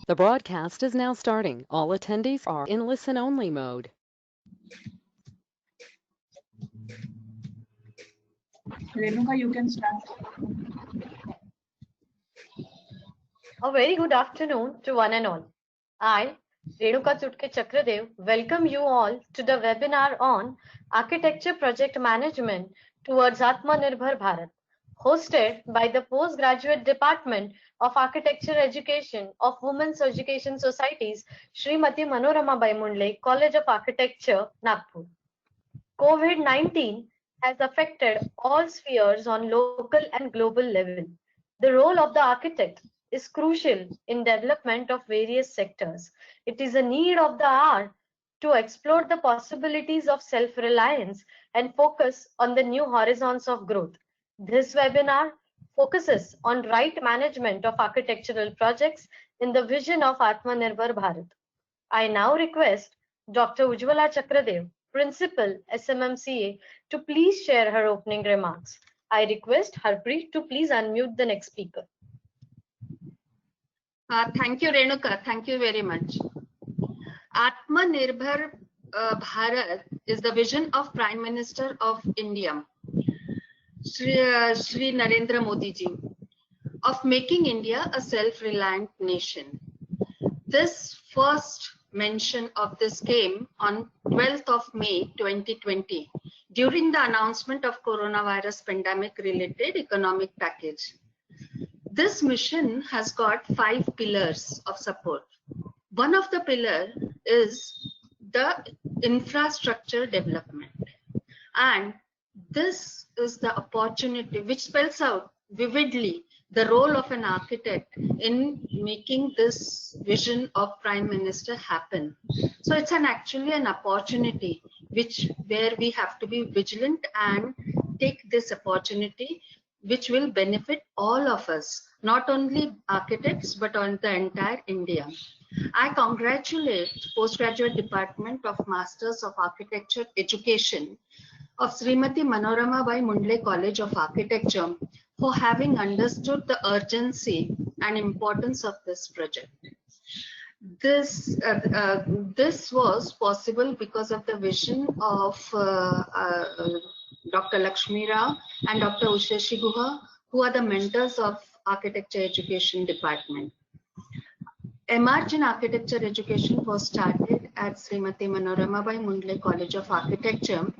The broadcast is now starting. All attendees are in listen-only mode. Renuka, you can start. A very good afternoon to one and all. I, Renuka Chutke Chakradev, welcome you all to the webinar on Architecture Project Management towards Atmanirbhar Bharat, hosted by the Postgraduate Department of Architecture Education of Women's Education Societies, Srimati Manorama Bai Mundle, College of Architecture, Nagpur. COVID-19 has affected all spheres on local and global level. The role of the architect is crucial in development of various sectors. It is a need of the hour to explore the possibilities of self-reliance and focus on the new horizons of growth. This webinar focuses on right management of architectural projects in the vision of Atmanirbhar Bharat. I now request Dr. Ujjwala Chakradev, Principal, SMMCA, to please share her opening remarks. I request Harpreet to please unmute the next speaker. Thank you, Renuka. Thank you very much. Atmanirbhar Bharat is the vision of Prime Minister of India, Shri Narendra Modi ji, of making India a self-reliant nation. This first mention of this came on 12th of May 2020 during the announcement of coronavirus pandemic related economic package. This mission has got 5 pillars of support. One of the pillars is the infrastructure development, and this is the opportunity which spells out vividly the role of an architect in making this vision of Prime Minister happen. So it's actually an opportunity where we have to be vigilant and take this opportunity, which will benefit all of us, not only architects but on the entire India. I congratulate Postgraduate Department of Masters of Architecture Education of Srimati Manorama Bai Mundle College of Architecture for having understood the urgency and importance of this project. This was possible because of the vision of Dr. Lakshmi Rao and Dr. Ushashi Guha, who are the mentors of Architecture Education Department. MArch in Architecture Education was started at Srimati Manorama Bai Mundle College of Architecture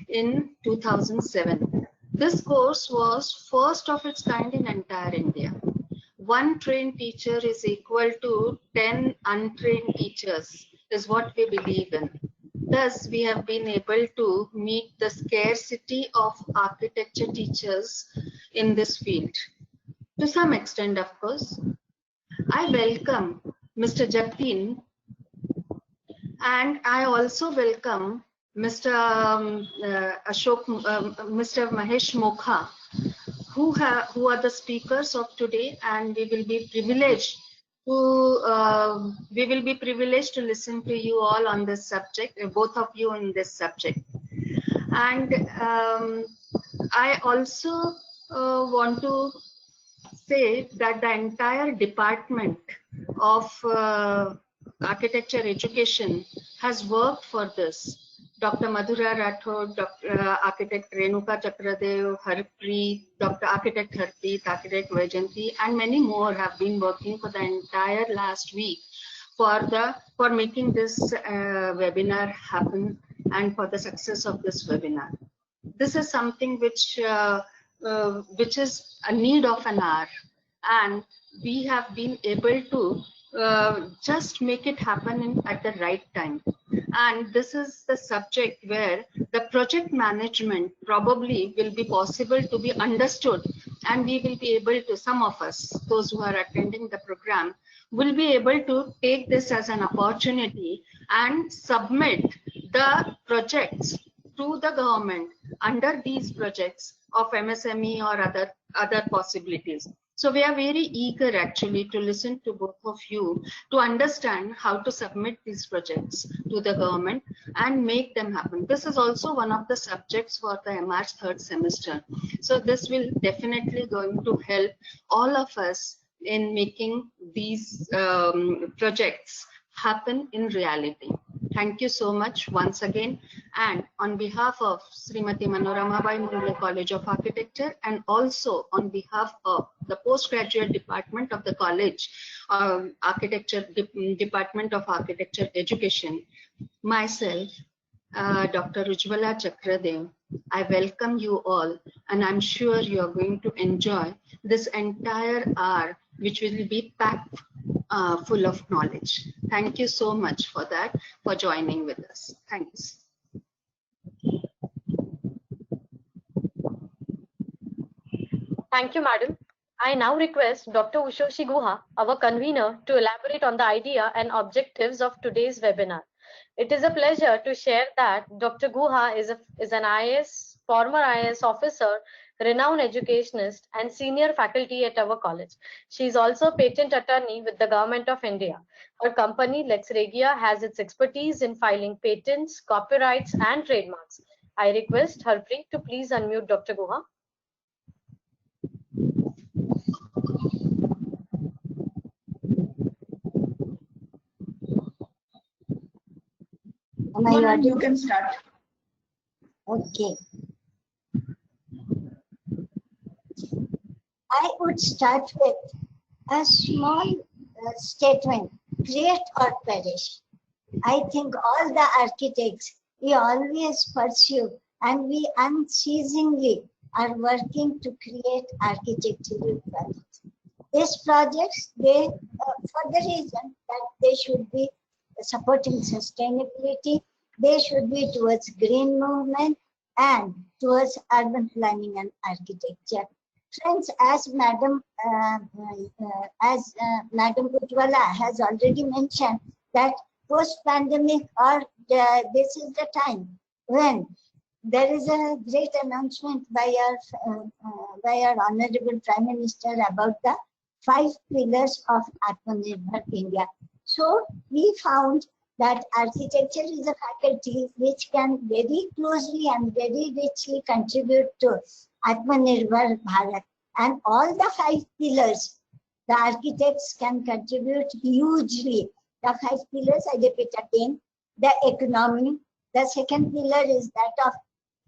in 2007. This course was first of its kind in entire India. One trained teacher is equal to 10 untrained teachers is what we believe in. Thus, we have been able to meet the scarcity of architecture teachers in this field. To some extent, of course, I welcome Mr. Jatin, and I also welcome Mr. Mr. Mahesh Mokha, who are the speakers of today, and we will be privileged to listen to you all on this subject, both of you in this subject. And I also want to say that the entire department of architecture education has worked for this. Dr. Madhura Rathod, Architect Renuka Chakradev, Harpreet, Dr. Architect Harpreet, Architect Vaijanti, and many more have been working for the entire last week for making this webinar happen and for the success of this webinar. This is something which is a need of an hour, and we have been able to just make it happen at the right time. And this is the subject where the project management probably will be possible to be understood, and we will be able to, some of us, those who are attending the program, will be able to take this as an opportunity and submit the projects to the government under these projects of MSME or other possibilities. So we are very eager actually to listen to both of you to understand how to submit these projects to the government and make them happen. This is also one of the subjects for the MArch third semester. So this will definitely going to help all of us in making these projects happen in reality. Thank you so much once again. And on behalf of Srimati Manorama Bai Mule College of Architecture, and also on behalf of the postgraduate department of the college, Architecture Department of Architecture Education, myself, Dr. Ujjwala Chakradev, I welcome you all, and I'm sure you are going to enjoy this entire hour, which will be packed full of knowledge. Thank you so much for that, for joining with us. Thanks. Thank you, madam. I now request Dr. Ushoshi Guha, our convener, to elaborate on the idea and objectives of today's webinar. It is a pleasure to share that Dr. Guha is an IAS, former IAS officer, renowned educationist, and senior faculty at our college. She is also a patent attorney with the Government of India. Her company, Lex Regia, has its expertise in filing patents, copyrights, and trademarks. I request Harpreet to please unmute Dr. Guha. You can start. Okay. I would start with a small statement, create or perish. I think all the architects, we always pursue and we unceasingly are working to create architectural projects. These projects, they, for the reason that they should be supporting sustainability, they should be towards green movement and towards urban planning and architecture. Friends, as Madam Ujjwala has already mentioned, that post-pandemic or this is the time when there is a great announcement by our Honorable Prime Minister about the 5 pillars of Atmanirbhar India. So we found that architecture is a faculty which can very closely and very richly contribute to Atmanirbhar Bharat. And all the 5 pillars, the architects can contribute hugely. The 5 pillars, I repeat again, the economy. The second pillar is that of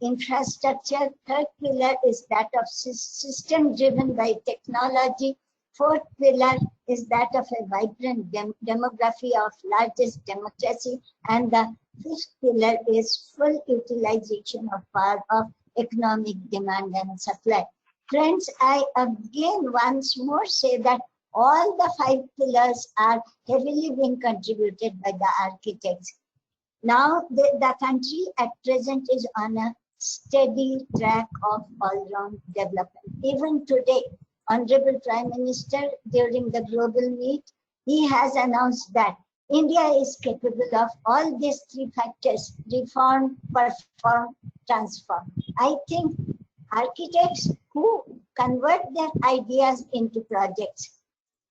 infrastructure. Third pillar is that of system driven by technology. Fourth pillar is that of a vibrant demography of largest democracy. And the fifth pillar is full utilization of power of economic demand and supply. Friends, I again once more say that all the 5 pillars are heavily being contributed by the architects. Now the country at present is on a steady track of all-round development. Even today, Honorable Prime Minister, during the global meet, he has announced that India is capable of all these 3 factors: reform, perform, transform. I think architects who convert their ideas into projects,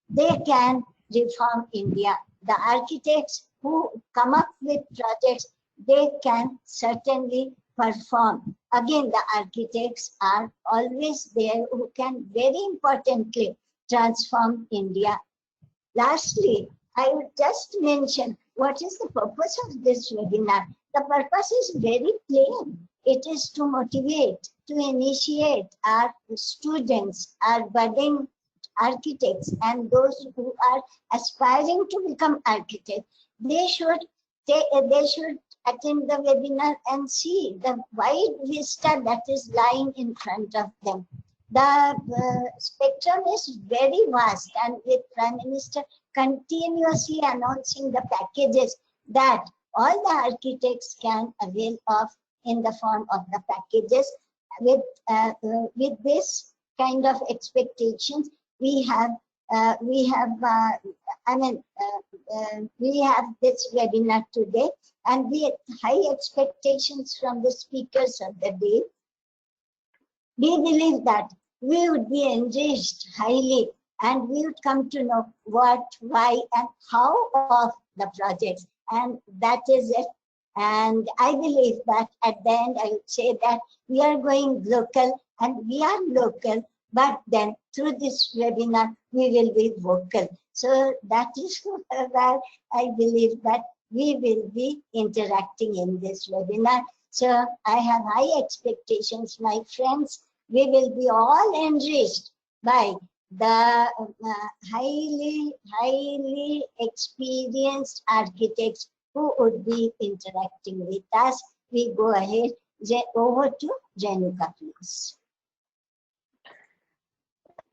they can reform India. The architects who come up with projects, they can certainly perform. Again, the architects are always there who can very importantly transform India. Lastly, I would just mention what is the purpose of this webinar. The purpose is very plain. It is to motivate, to initiate our students, our budding architects, and those who are aspiring to become architects. They should attend the webinar and see the wide vista that is lying in front of them. The spectrum is very vast, and with Prime Minister continuously announcing the packages that all the architects can avail of in the form of the packages. With this kind of expectations, we have this webinar today, and with high expectations from the speakers of the day. We believe that we would be enriched highly, and we would come to know what, why, and how of the projects, and that is it. And I believe that at the end, I would say that we are going local, and we are local but then through this webinar, we will be vocal. So that is where I believe that we will be interacting in this webinar. So I have high expectations, my friends. We will be all enriched by the highly experienced architects who would be interacting with us. We go ahead. Over to Renuka, please.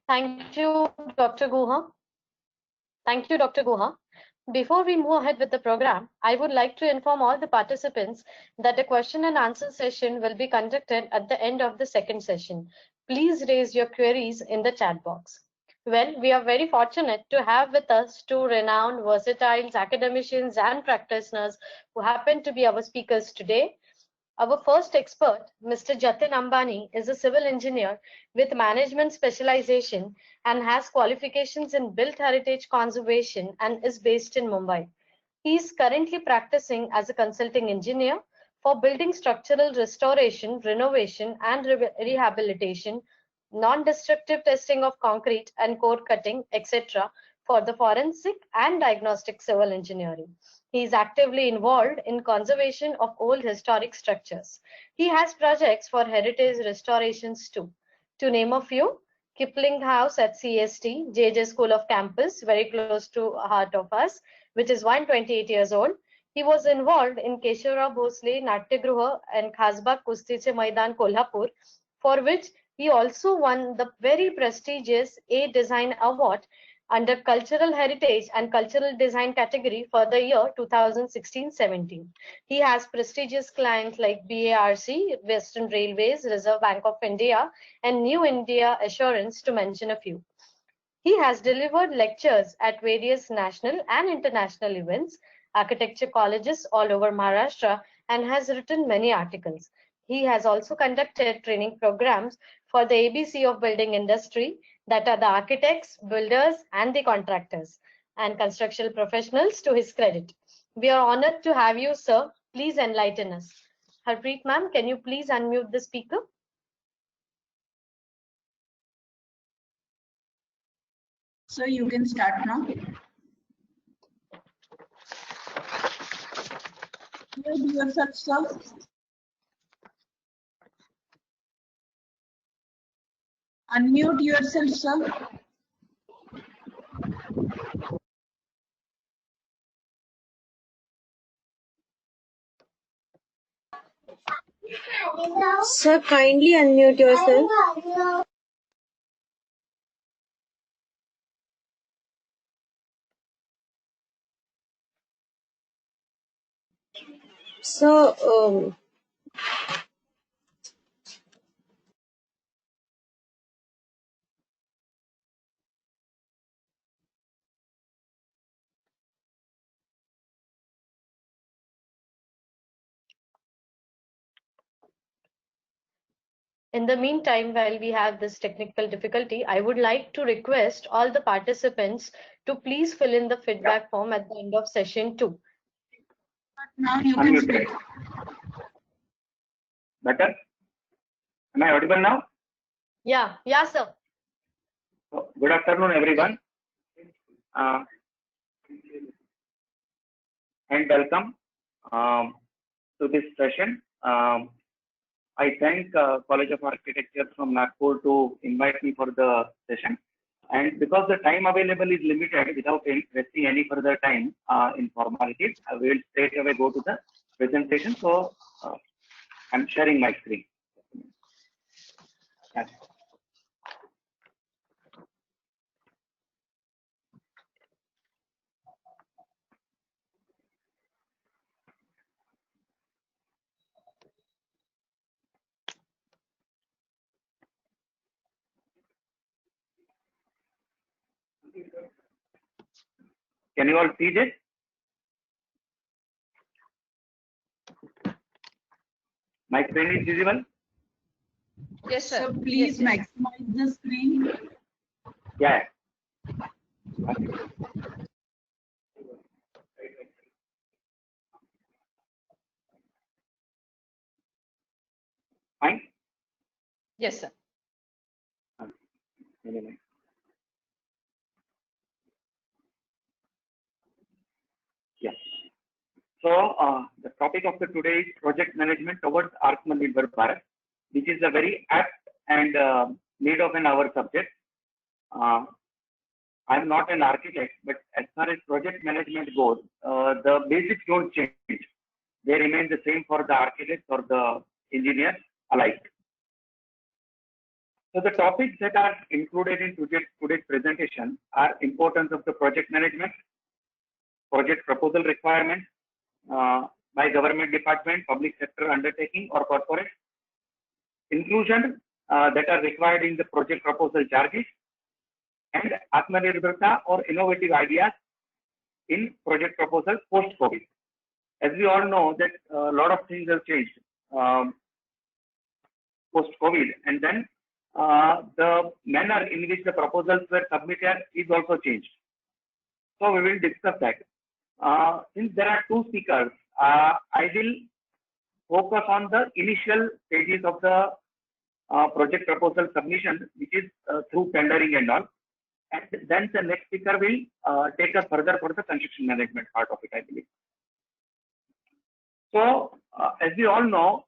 Thank you, Dr. Guha. Thank you, Dr. Guha. Before we move ahead with the program, I would like to inform all the participants that a question and answer session will be conducted at the end of the second session. Please raise your queries in the chat box. Well, we are very fortunate to have with us two renowned, versatile academicians and practitioners who happen to be our speakers today. Our first expert, Mr. Jatin Ambani, is a civil engineer with management specialization and has qualifications in built heritage conservation and is based in Mumbai. He is currently practicing as a consulting engineer for building structural restoration, renovation, and rehabilitation, non-destructive testing of concrete and core cutting, etc. for the forensic and diagnostic civil engineering. He is actively involved in conservation of old historic structures. He has projects for heritage restorations too. To name a few, Kipling House at CST, JJ School of Campus, very close to heart of us, which is 128 years old. He was involved in Keshavrao Bhosle Natyagruha and Khasbag Kustiche Maidan, Kolhapur, for which he also won the very prestigious A Design Award under Cultural Heritage and Cultural Design category for the year 2016-17. He has prestigious clients like BARC, Western Railways, Reserve Bank of India, and New India Assurance, to mention a few. He has delivered lectures at various national and international events, architecture colleges all over Maharashtra, and has written many articles. He has also conducted training programs for the ABC of building industry, that are the architects, builders, and the contractors, and construction professionals to his credit. We are honored to have you, sir. Please enlighten us. Harpreet ma'am, can you please unmute the speaker? So you can start now. Unmute yourself, sir. Unmute yourself, sir. Sir, kindly unmute yourself. So, In the meantime, while we have this technical difficulty, I would like to request all the participants to please fill in the feedback form at the end of session 2. Now you can Unmuted. speak. Better? Am I audible now? Yeah, sir. So, good afternoon, everyone. And welcome to this session. I thank College of Architecture from Nagpur to invite me for the session. And because the time available is limited, without wasting any further time in formalities, I will straight away go to the presentation. So I'm sharing my screen. Yes. Can you all see this? My screen is visible? yes, sir. So please maximize the screen. Yeah. Okay. Fine. Yes, sir. Anyway. Yeah. So the topic of the today is project management towards Atmanirbhar Bharat, which is a very apt and need of an hour subject. I'm not an architect, but as far as project management goes, the basics don't change. They remain the same for the architects or the engineers alike. So the topics that are included in today's presentation are importance of the project management, project proposal requirements by government department, public sector undertaking or corporate, inclusion that are required in the project proposal charges, and Atmanirbharta or innovative ideas in project proposal post-COVID. As we all know that a lot of things have changed post-COVID, and then the manner in which the proposals were submitted is also changed. So we will discuss that. Since there are two speakers, I will focus on the initial stages of the project proposal submission, which is through tendering and all. And then the next speaker will take us further for the construction management part of it, I believe. So, as we all know,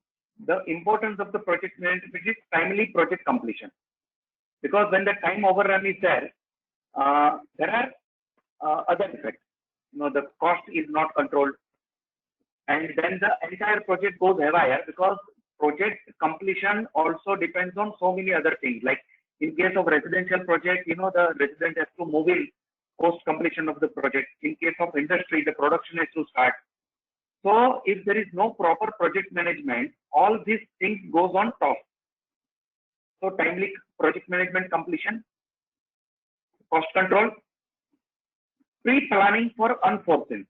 the importance of the project management is primarily project completion. Because when the time overrun is there are other effects. The cost is not controlled. And then the entire project goes haywire because project completion also depends on so many other things. Like in case of residential project, the resident has to move in post completion of the project. In case of industry, the production has to start. So if there is no proper project management, all these things goes on top. So timely project management completion, cost control, pre-planning for unforeseen,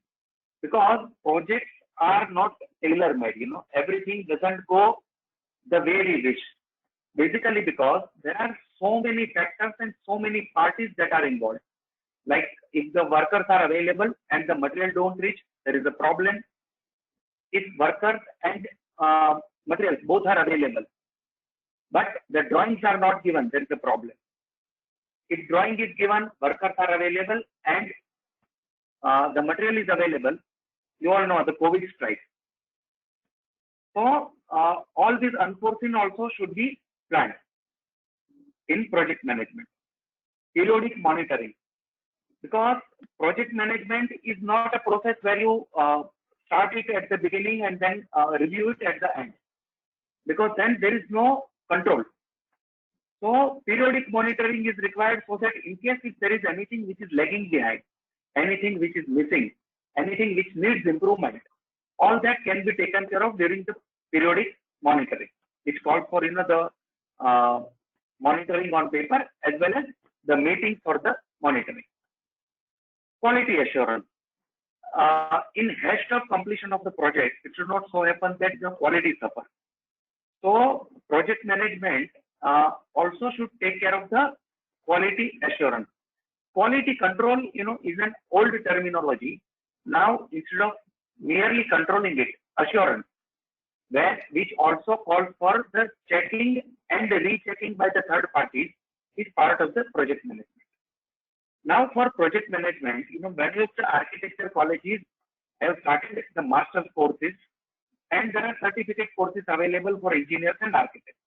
because projects are not tailor-made. Everything doesn't go the way we wish. Basically because there are so many factors and so many parties that are involved. Like if the workers are available and the material don't reach, there is a problem. If workers and materials both are available, but the drawings are not given, there is a problem. If drawing is given, workers are available, and the material is available, you all know the COVID strike. So all these unforeseen also should be planned in project management. Periodic monitoring, because project management is not a process where you start it at the beginning and then review it at the end, because then there is no control. So periodic monitoring is required so that in case if there is anything which is lagging behind, anything which is missing, anything which needs improvement, all that can be taken care of during the periodic monitoring. It's called for the monitoring on paper as well as the meeting for the monitoring. Quality assurance. In haste of completion of the project, it should not so happen that the quality suffers. So project management also should take care of the quality assurance. Quality control, is an old terminology. Now, instead of merely controlling it, assurance, which also calls for the checking and the rechecking by the third parties, is part of the project management. Now, for project management, various architecture colleges have started the master's courses, and there are certificate courses available for engineers and architects.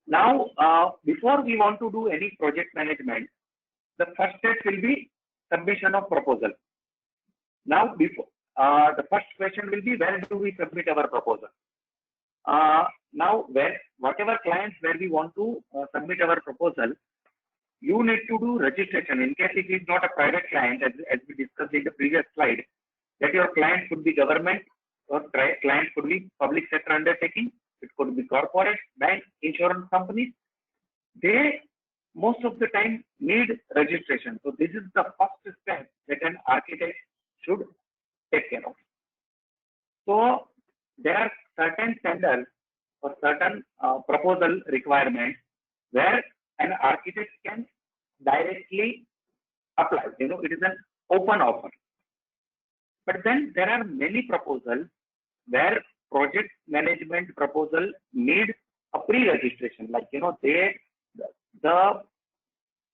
Now, before we want to do any project management, the first step will be submission of proposal. Now, before the first question will be, where do we submit our proposal? Now, whatever clients where we want to submit our proposal, you need to do registration. In case it is not a private client, as we discussed in the previous slide, that your client could be government or client could be public sector undertaking. It could be corporate, bank, insurance companies. They most of the time need registration. So this is the first step that an architect should take care of. So there are certain tenders or certain proposal requirements where an architect can directly apply. It is an open offer. But then there are many proposals where project management proposal need a pre-registration. Like, the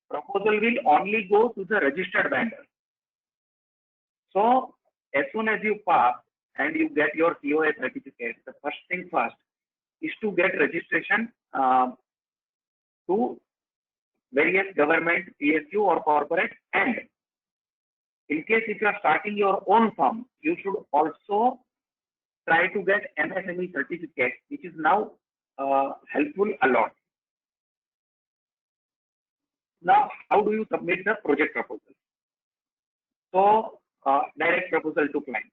proposal will only go to the registered vendor. So as soon as you pass and you get your COA certificate, the first thing first is to get registration to various government, PSU or corporate, and in case if you are starting your own firm, you should also try to get MSME certificate, which is now helpful a lot. Now, how do you submit the project proposal? So, direct proposal to client.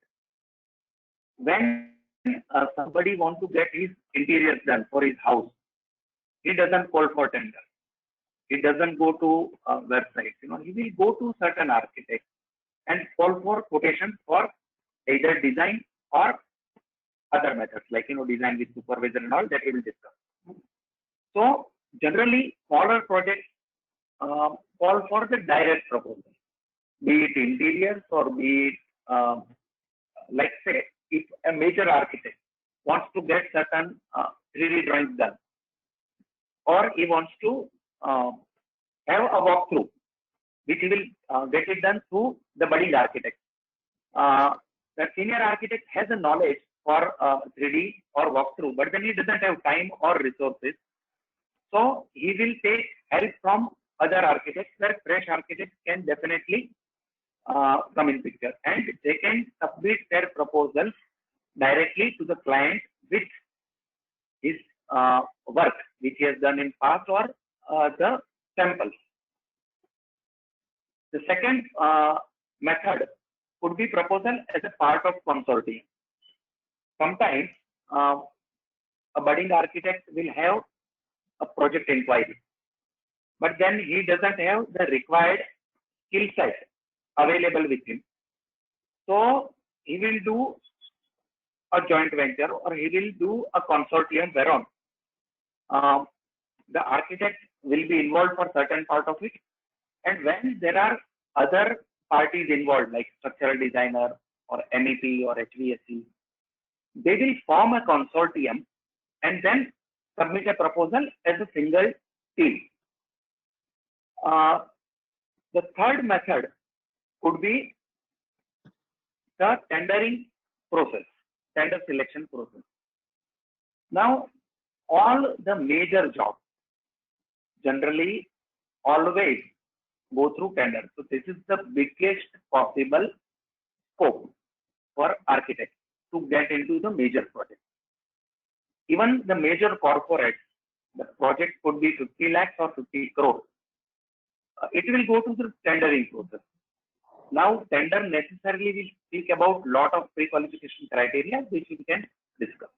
When somebody wants to get his interiors done for his house, he doesn't call for tender. He doesn't go to websites. He will go to certain architects and call for quotations for either design or other methods like design with supervisor and all that we will discuss. So generally smaller projects call for the direct proposal, be it interiors or be it like say if a major architect wants to get certain 3D drawings done, or he wants to have a walkthrough, which he will get it done through the budding architect. The senior architect has a knowledge for 3D or walkthrough, but then he doesn't have time or resources. So he will take help from other architects, where fresh architects can definitely come in picture, and they can submit their proposals directly to the client with his work which he has done in past or the samples. The second method could be proposal as a part of consortium. Sometimes a budding architect will have a project inquiry, but then he doesn't have the required skill set available with him. So he will do a joint venture, or he will do a consortium whereon the architect will be involved for certain part of it, and when there are other parties involved like structural designer or MEP or HVAC, they will form a consortium and then submit a proposal as a single team. The third method could be the tendering process, tender selection process. Now, all the major jobs generally always go through tender. So this is the biggest possible scope for architects to get into the major project. Even the major corporates, the project could be 50 lakhs or 50 crores. It will go to the tendering process. Now, tender necessarily will speak about lot of pre-qualification criteria which we can discuss.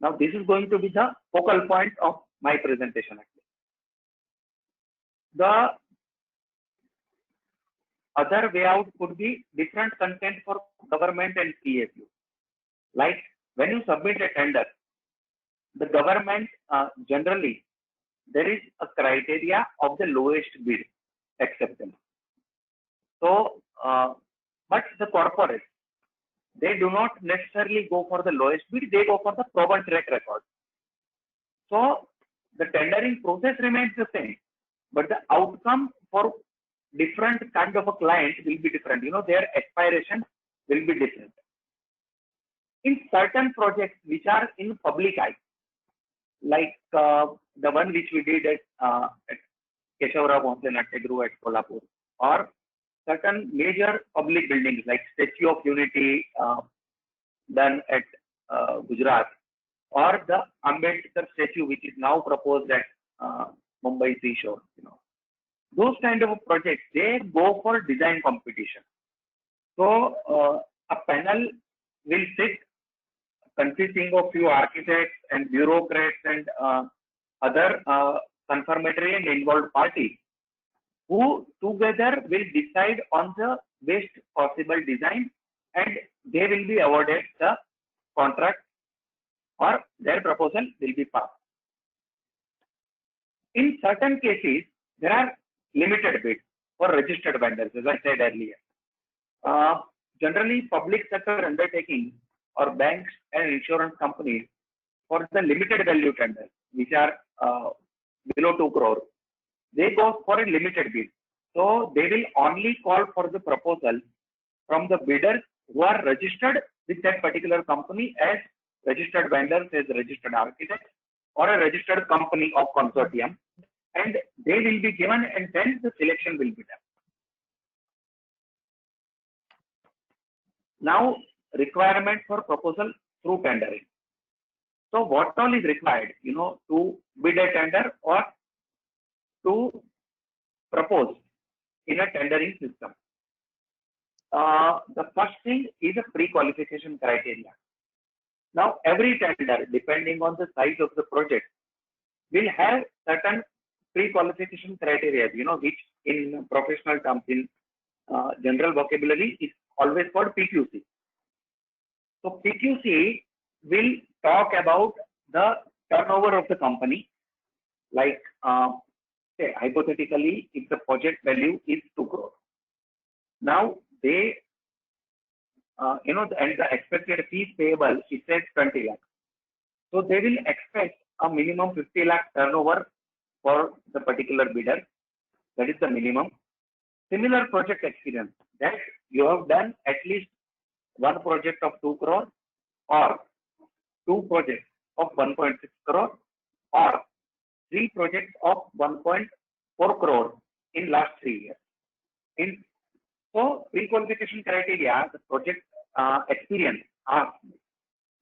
Now, this is going to be the focal point of my presentation actually. The other way out could be different content for government and PSU. Like when you submit a tender, the government generally there is a criteria of the lowest bid acceptance. So, but the corporate, they do not necessarily go for the lowest bid, they go for the proven track record. So the tendering process remains the same, but the outcome for different kind of a client will be different. Their aspirations will be different. In certain projects which are in public eye, like the one which we did at Keshavarao Bhonsle Natyagruh at Kolhapur, or certain major public buildings like Statue of Unity done at Gujarat, or the Ambedkar statue which is now proposed at Mumbai Seashore. Those kind of projects, they go for design competition. So a panel will sit consisting of few architects and bureaucrats and other confirmatory and involved parties, who together will decide on the best possible design, and they will be awarded the contract, or their proposal will be passed. In certain cases, there are limited bids for registered vendors, as I said earlier. Generally, public sector undertakings or banks and insurance companies, for the limited value tenders, which are below 2 crore, they go for a limited bid. So they will only call for the proposal from the bidders who are registered with that particular company as registered vendors, as registered architects, or a registered company of consortium, and they will be given, and then the selection will be done. Now, requirement for proposal through tendering. So what all is required, to bid a tender or to propose in a tendering system? The first thing is a pre-qualification criteria. Now, every tender, depending on the size of the project, will have certain pre-qualification criteria, which in professional terms, in general vocabulary, is always called PQC. So PQC will talk about the turnover of the company, like say hypothetically, if the project value is 2 crore. Now they, and the expected fees payable, it says 20 lakhs. So they will expect a minimum 50 lakh turnover for the particular bidder. That is the minimum. Similar project experience, that you have done at least one project of 2 crore or 2 projects of 1.6 crore or 3 projects of 1.4 crore in last 3 years. So pre-qualification criteria, the project experience asked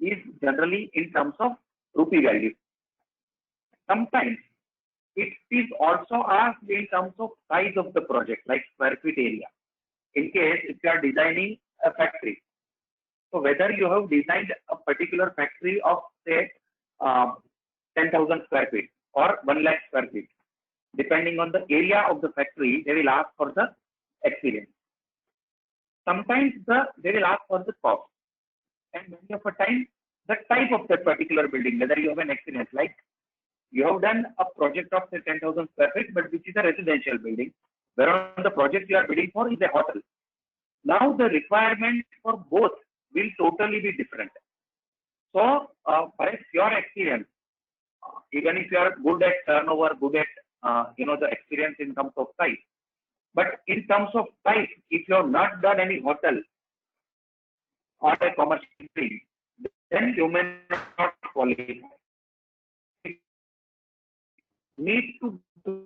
is generally in terms of rupee value. Sometimes it is also asked in terms of size of the project, like square feet area. In case if you are designing a factory, so whether you have designed a particular factory of say 10,000 square feet or 1 lakh square feet, depending on the area of the factory, they will ask for the experience. Sometimes they will ask for the cost, and many of the time the type of that particular building, whether you have an experience, like you have done a project of say 10,000 square feet, but which is a residential building, whereas the project you are bidding for is a hotel. Now the requirement for both will totally be different. So perhaps your experience, even if you are good at turnover, good at the experience in terms of size, but in terms of type, if you have not done any hotel or a commercial building, then you may not qualify. Need to do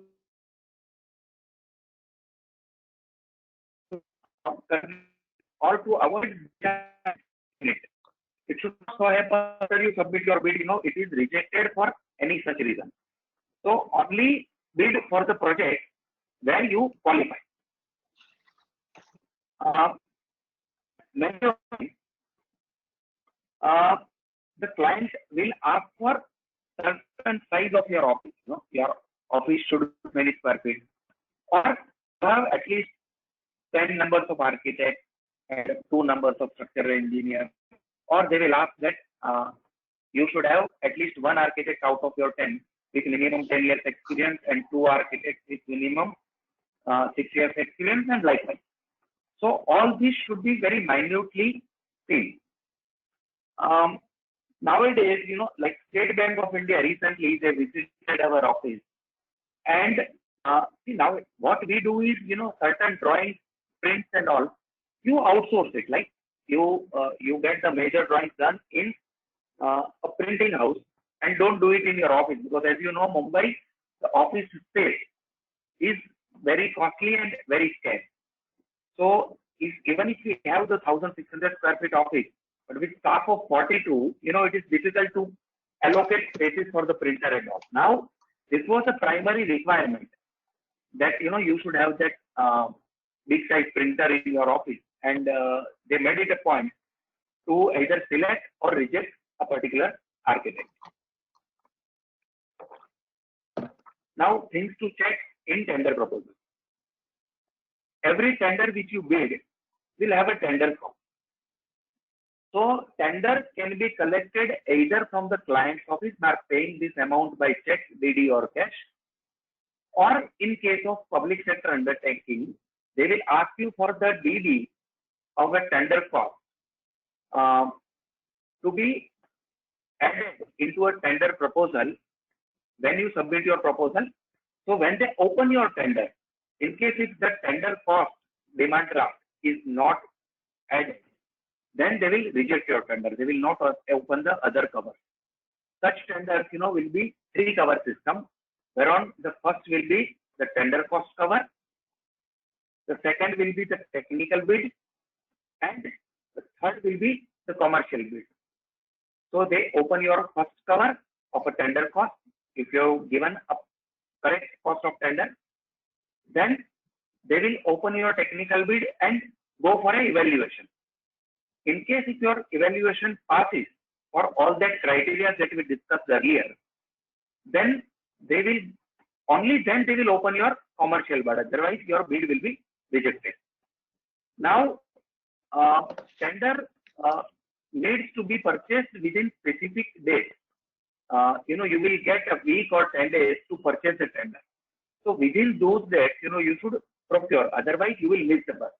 or to avoid it. It should not so happen after you submit your bid, it is rejected for any such reason. So only bid for the project where you qualify. Many of the client will ask for certain size of your office. Your office should be many square feet, or have at least 10 numbers of architects and 2 numbers of structural engineers, or they will ask that you should have at least 1 architect out of your 10 with minimum 10 years experience and 2 architects with minimum 6 years experience, and likewise. So all this should be very minutely seen. Nowadays, like State Bank of India recently, they visited our office, and now what we do is, certain drawings, prints and all, you outsource it. Like you get the major drawings done in a printing house, and don't do it in your office, because as you know, Mumbai, the office space is very costly and very scarce. So even if we have the 1,600 square feet office, but with staff of 42, it is difficult to allocate spaces for the printer and all. Now, this was a primary requirement that, you should have that big size printer in your office, and they made it a point to either select or reject a particular architect. Now, things to check in tender proposal. Every tender which you bid will have a tender form. So tender can be collected either from the client's office by paying this amount by check, DD or cash, or in case of public sector undertaking, they will ask you for the DD of a tender form to be added into a tender proposal when you submit your proposal So when they open your tender, in case if the tender cost demand draft is not added, then they will reject your tender. They will not open the other cover. Such tenders, will be 3 cover system, whereon the first will be the tender cost cover, the second will be the technical bid, and the third will be the commercial bid. So they open your first cover of a tender cost. If you have given a correct cost of tender, then they will open your technical bid and go for an evaluation. In case if your evaluation passes for all that criteria that we discussed earlier, then they will only then they will open your commercial bid. Otherwise, your bid will be rejected. Now, tender needs to be purchased within specific date. You will get a week or 10 days to purchase a tender. So within those days, you should procure. Otherwise, you will miss the bus.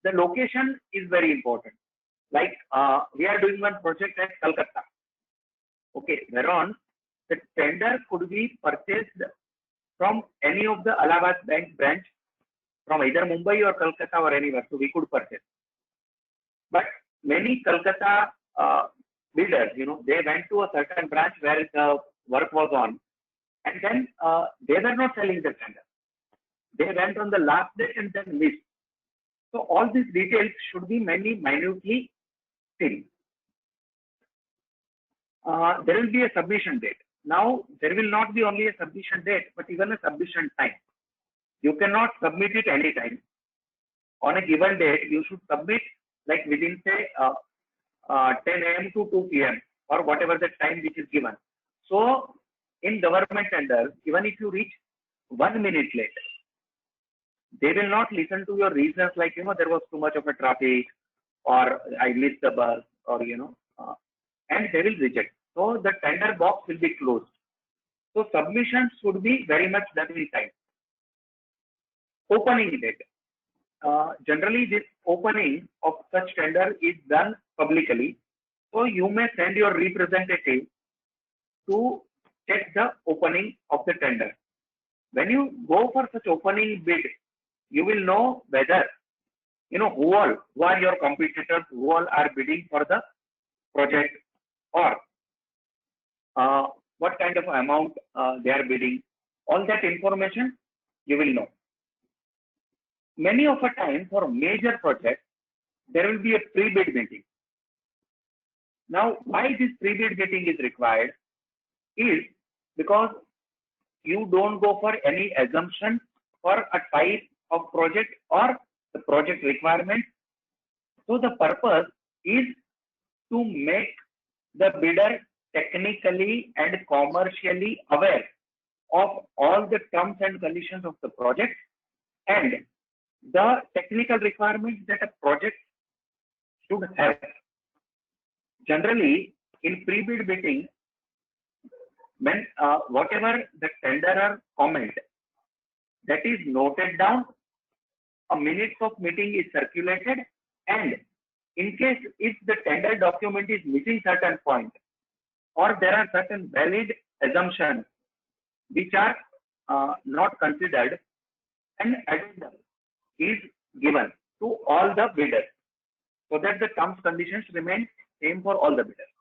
The location is very important. Like we are doing one project at Calcutta. Okay, whereon the tender could be purchased from any of the Allahabad Bank branch from either Mumbai or Calcutta or anywhere. So we could purchase. But many Calcutta builders, they went to a certain branch where the work was on, and then they were not selling the tender. They went on the last day and then missed. So all these details should be minutely seen. There will be a submission date. Now, there will not be only a submission date, but even a submission time. You cannot submit it anytime. On a given date, you should submit like within say 10 a.m. to 2 p.m. or whatever the time which is given. So in government tenders, even if you reach 1 minute late, they will not listen to your reasons like, there was too much of a traffic or I missed the bus or, and they will reject. So the tender box will be closed. So submissions should be very much done in time. Opening date. Generally, this opening of such tender is done publicly. So you may send your representative to check the opening of the tender. When you go for such opening bid, you will know whether, who are your competitors, who all are bidding for the project, or what kind of amount they are bidding. All that information you will know. Many of the time for major projects, there will be a pre-bid meeting. Now, why this pre-bid meeting is required is because you don't go for any assumption for a type of project or the project requirement. So the purpose is to make the bidder technically and commercially aware of all the terms and conditions of the project and the technical requirements that a project should have. Generally, in pre-bid meeting, when whatever the tenderer comment that is noted down, a minutes of meeting is circulated, and in case if the tender document is missing certain point or there are certain valid assumptions which are not considered, an addendum is given to all the bidders so that the terms conditions remain same for all the bidders.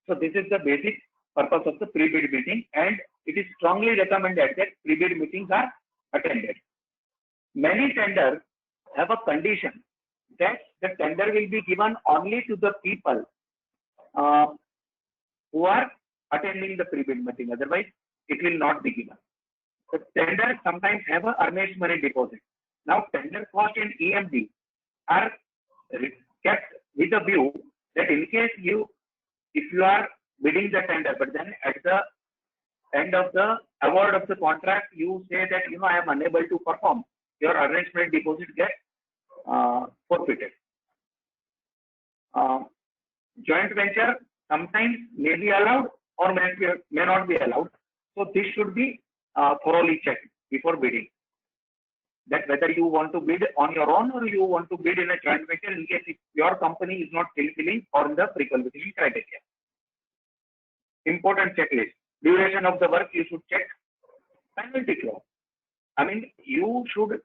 So this is the basic purpose of the pre-bid meeting, and it is strongly recommended that pre-bid meetings are attended. Many tenders have a condition that the tender will be given only to the people who are attending the pre-bid meeting. Otherwise, it will not be given. The tenders sometimes have a earnest money deposit. Now, tender cost and EMD are kept with a view that in case if you are bidding the tender, but then at the end of the award of the contract, you say that, I am unable to perform, your earnest money deposit gets forfeited. Joint venture sometimes may be allowed or may not be allowed. So this should be thoroughly checked before bidding. That whether you want to bid on your own or you want to bid in a joint venture in case if your company is not fulfilling on the pre-qualification criteria. Important checklist. duration of the work, you should check penalty clause. I mean, you should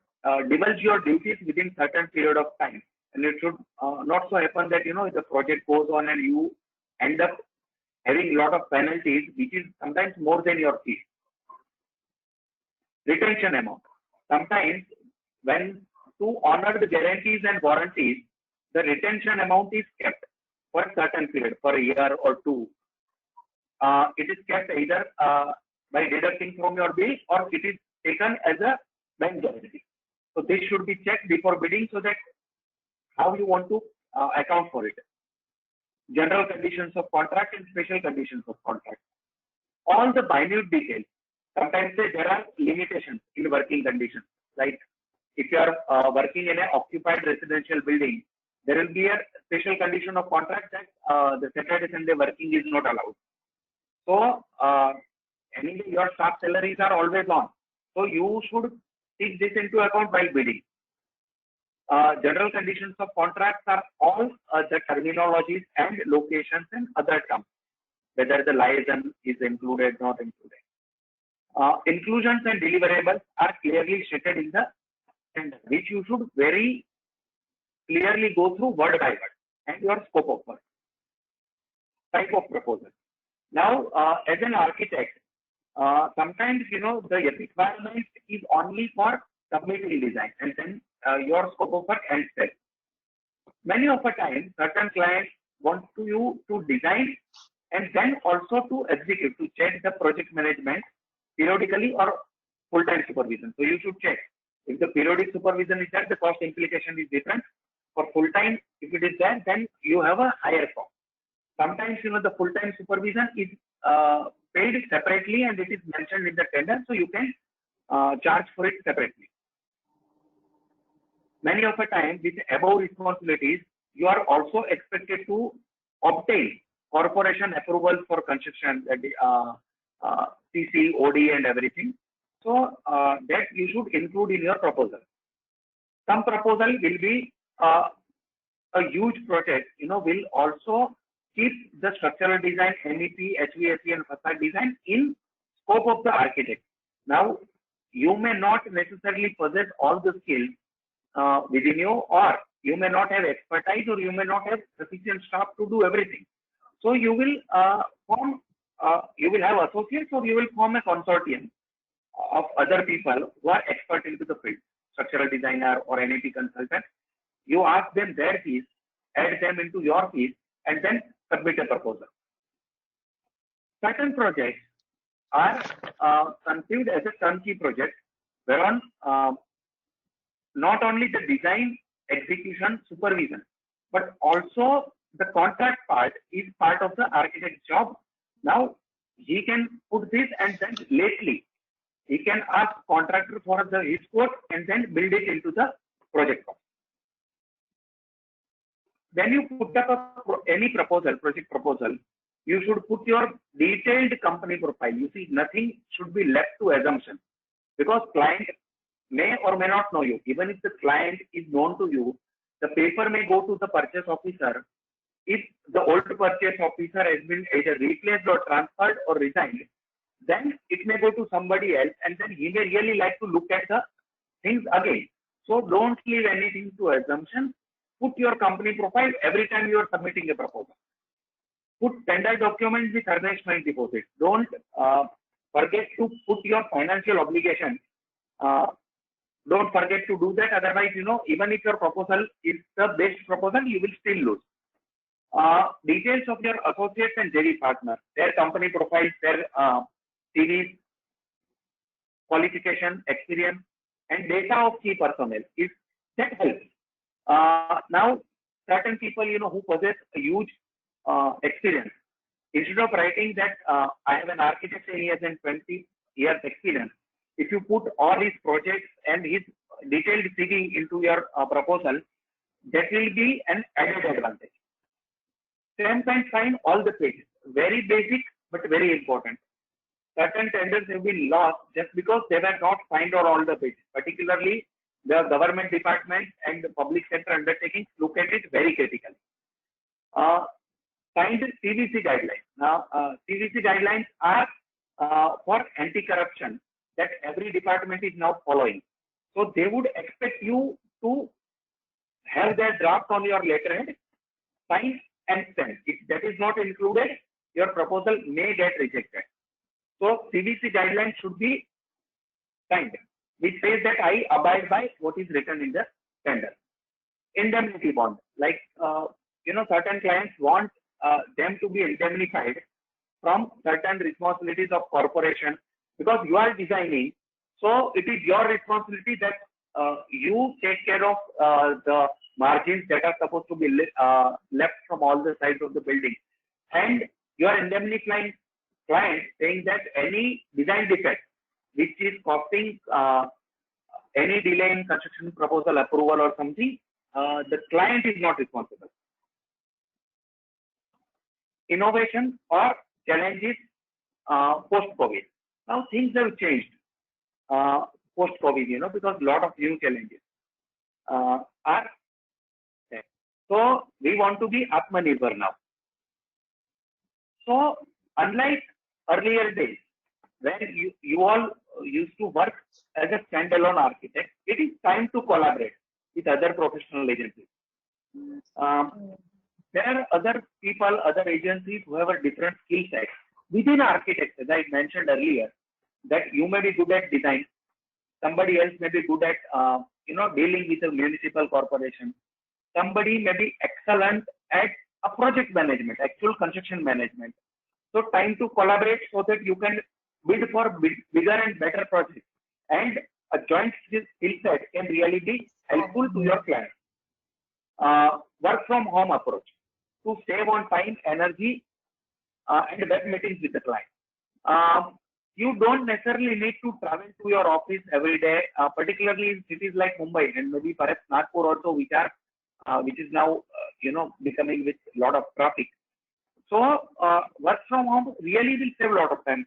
divulge your duties within certain period of time, and it should not so happen that the project goes on and you end up having a lot of penalties, which is sometimes more than your fee. Retention amount. Sometimes when to honor the guarantees and warranties, the retention amount is kept for a certain period, for a year or two. It is kept either by deducting from your bill, or it is taken as a bank guarantee. So this should be checked before bidding, so that how you want to account for it. General conditions of contract and special conditions of contract. All the minute details. Sometimes there are limitations in working conditions. Like if you are working in an occupied residential building, there will be a special condition of contract that the Saturday Sunday working is not allowed. So anyway, your staff salaries are always on. So you should take this into account while bidding. General conditions of contracts are all the terminologies and locations and other terms, whether the liaison is included, not included. Inclusions and deliverables are clearly stated in the tender, which you should very clearly go through word by word, and your scope of work. Type of proposal. Now, as an architect, sometimes the requirement is only for submitting design, and then your scope of work ends there. Many of the time, certain clients want you to design and then also to execute, to check the project management periodically or full-time supervision. So you should check. If the periodic supervision is there, the cost implication is different. For full-time, if it is there, then you have a higher cost. Sometimes the full-time supervision is paid separately and it is mentioned in the tender, so you can charge for it separately. Many of the time, with above responsibilities, you are also expected to obtain corporation approval for construction, CC, OD, and everything. So that you should include in your proposal. Some proposal will be a huge project, will also keep the structural design, MEP, HVAC, and facade design in scope of the architect. Now, you may not necessarily possess all the skills within you, or you may not have expertise, or you may not have sufficient staff to do everything. So you will you will have associates, or you will form a consortium of other people who are expert into the field, structural designer or MEP consultant. You ask them their fees, add them into your fees, and then submit a proposal. Certain projects are conceived as a turnkey project, whereon not only the design, execution, supervision, but also the contract part is part of the architect's job. Now he can put this, and then lately he can ask contractor for his quote and then build it into the project cost. When you put up any proposal, project proposal, you should put your detailed company profile. You see, nothing should be left to assumption, because client may or may not know you. Even if the client is known to you, the paper may go to the purchase officer. If the old purchase officer has been either replaced or transferred or resigned, then it may go to somebody else, and then he may really like to look at the things again. So don't leave anything to assumption. Put your company profile every time you are submitting a proposal. Put tender documents with earnestment deposit. Don't forget to put your financial obligation. Don't forget to do that. Otherwise, even if your proposal is the best proposal, you will still lose. Details of your associates and JV partners, their company profiles, their CVs, qualification, experience, and data of key personnel. If that helps. Now, certain people, who possess a huge experience, instead of writing that I have an architect 10 years and 20 years experience, if you put all his projects and his detailed CV into your proposal, that will be an added advantage. Same time, sign all the pages. Very basic, but very important. Certain tenders have been lost just because they were not signed on all the pages. Particularly, the government department and the public sector undertakings look at it very critically. Signed CVC guidelines. Now, CVC guidelines are for anti-corruption that every department is now following. So they would expect you to have their draft on your letterhead, sign and send. If that is not included, your proposal may get rejected. So CVC guidelines should be signed, which says that I abide by what is written in the tender. Indemnity bond, like certain clients want them to be indemnified from certain responsibilities of corporation because you are designing. So it is your responsibility that you take care of the margins that are supposed to be left from all the sides of the building, and you are indemnifying client saying that any design defect which is causing any delay in construction proposal approval or something, the client is not responsible. Innovation or challenges post-COVID. Now things have changed post-COVID, because a lot of new challenges are there. So we want to be Atmanirbhar now. So unlike earlier days, when you all used to work as a standalone architect, it is time to collaborate with other professional agencies. There are other people, other agencies who have a different skill set within architects. As I mentioned earlier, that you may be good at design, somebody else may be good at dealing with a municipal corporation, somebody may be excellent at a project management, actual construction management. So time to collaborate so that you can bid for bigger and better projects, and a joint skill set can really be helpful to your client. Work from home approach to save on time, energy, and web meetings with the client. You don't necessarily need to travel to your office every day, particularly in cities like Mumbai and maybe perhaps Nagpur also, which is now becoming with a lot of traffic. So work from home really will save a lot of time.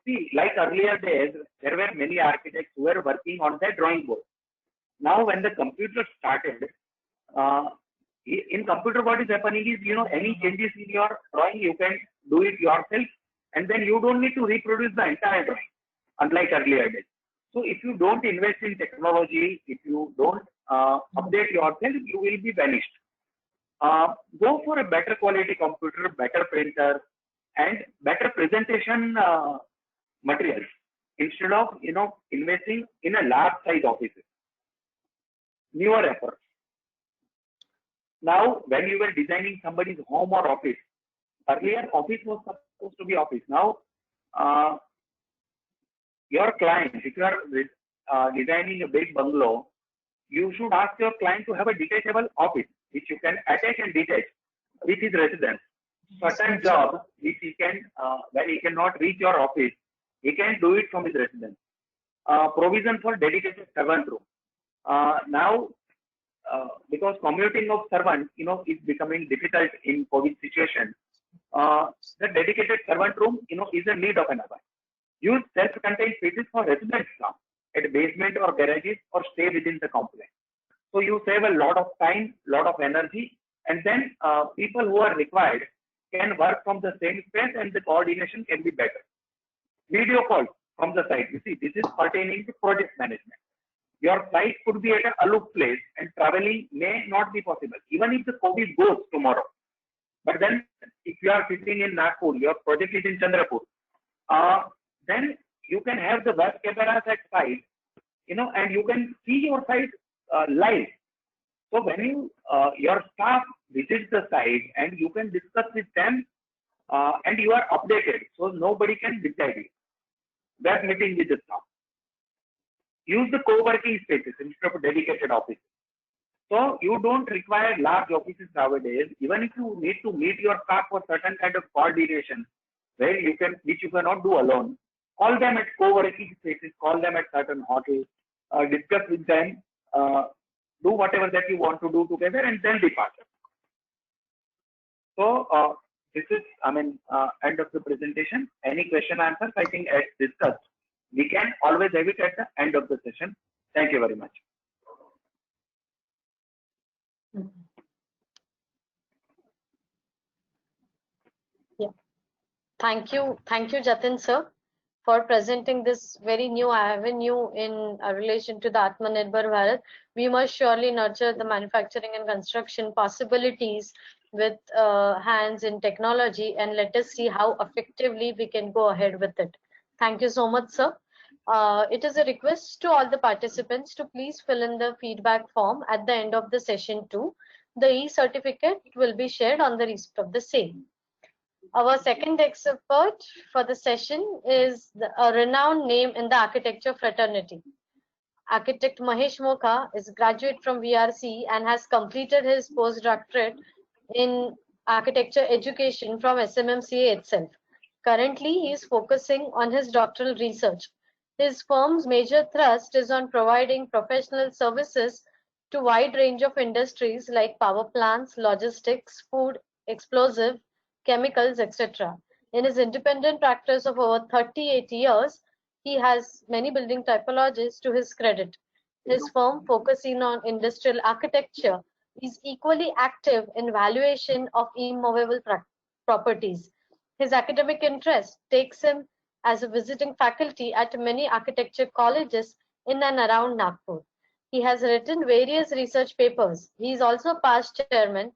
See, like earlier days, there were many architects who were working on their drawing board. Now, when the computer started, in computer, what is happening is, any changes in your drawing, you can do it yourself, and then you don't need to reproduce the entire drawing, unlike earlier days. So, if you don't invest in technology, if you don't update yourself, you will be vanished. Go for a better quality computer, better printer, and better presentation materials instead of investing in a large size offices. Newer efforts. Now, when you were designing somebody's home or office, earlier office was supposed to be office. Now, your client, if you are designing a big bungalow, you should ask your client to have a detachable office which you can attach and detach with his residence. Certain jobs which he can, when he cannot reach your office, he can do it from his residence. Provision for dedicated servant room. Now, because commuting of servants, is becoming difficult in COVID situation, the dedicated servant room, is a need of an hour. Use self-contained spaces for residents now at basement or garages, or stay within the complex. So you save a lot of time, lot of energy, and then people who are required can work from the same space, and the coordination can be better. Video calls from the site. You see, this is pertaining to project management. Your site could be at an aloof place, and traveling may not be possible, even if the COVID goes tomorrow. But then, if you are sitting in Nagpur, your project is in Chandrapur, then you can have the web cameras at site, and you can see your site live. So when your staff visits the site, and you can discuss with them, and you are updated, so nobody can decide it. Web meeting with the staff. Use the co-working spaces instead of dedicated offices. So you don't require large offices nowadays. Even if you need to meet your staff for certain kind of coordination, which you cannot do alone, call them at co-working spaces, call them at certain hotels, discuss with them, do whatever that you want to do together, and then depart. So this is, end of the presentation. Any question, answers, I think as discussed, we can always have it at the end of the session. Thank you very much. Yeah. Thank you, Jatin sir, for presenting this very new avenue in relation to the Atmanirbhar Bharat. We must surely nurture the manufacturing and construction possibilities with hands in technology, and let us see how effectively we can go ahead with it. Thank you so much, sir. It is a request to all the participants to please fill in the feedback form at the end of the session too. The e-certificate will be shared on the receipt of the same. Our second expert for the session is a renowned name in the architecture fraternity. Architect Mahesh Mokha is a graduate from VRC and has completed his postdoctorate in architecture education from SMMCA itself. Currently, he is focusing on his doctoral research. His firm's major thrust is on providing professional services to a wide range of industries like power plants, logistics, food, explosive, chemicals, etc. In his independent practice of over 38 years, he has many building typologies to his credit. His firm, focusing on industrial architecture, is equally active in valuation of immovable properties. His academic interest takes him as a visiting faculty at many architecture colleges in and around Nagpur. He has written various research papers. He is also past chairman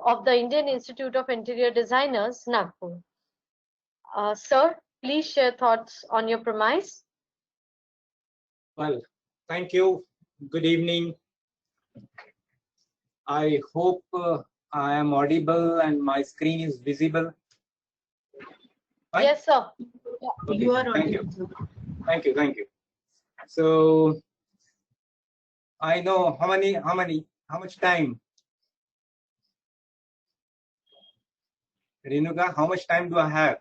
of the Indian Institute of Interior Designers, Nagpur. Sir, please share thoughts on your premise. Well, thank you. Good evening. I hope I am audible and my screen is visible. Right? Yes, sir. Okay, You are thank you. audible. Thank you. Thank you. So I know how much time? Renuka, how much time do I have?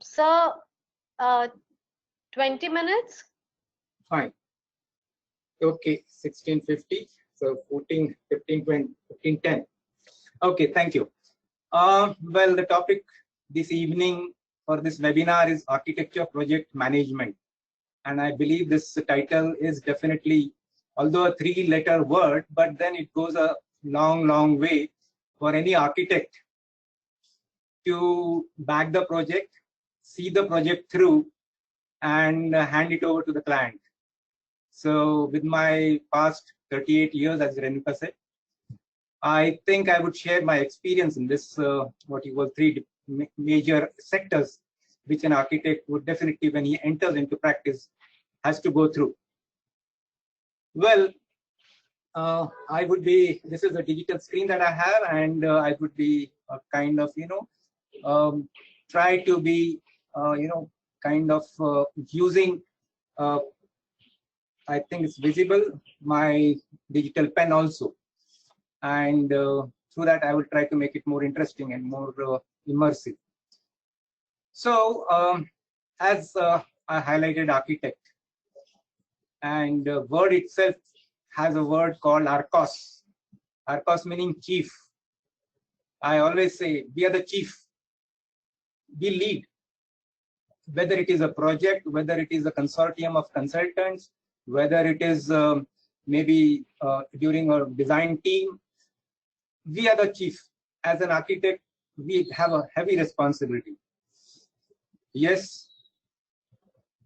Sir, 20 minutes. Fine. Okay, 16:50. So 14, 15, 20, 15, 10. Okay, thank you. Well, the topic this evening for this webinar is architecture project management. And I believe this title is definitely, although a 3-letter word, but then it goes a long way for any architect to back the project, see the project through, and hand it over to the client. So with my past 38 years, as Renuka said, I think I would share my experience in this, what you call 3 major sectors, which an architect would definitely, when he enters into practice, has to go through. Well, I would be, this is a digital screen that I have, and I would be kind of, try to be, using, I think it's visible, my digital pen also. And through that, I will try to make it more interesting and more immersive. So, as I highlighted architect, and word itself has a word called Arcos. Arcos meaning chief. I always say, we are the chief. We lead. Whether it is a project, whether it is a consortium of consultants, whether it is maybe during a design team, we are the chief. As an architect, we have a heavy responsibility. Yes,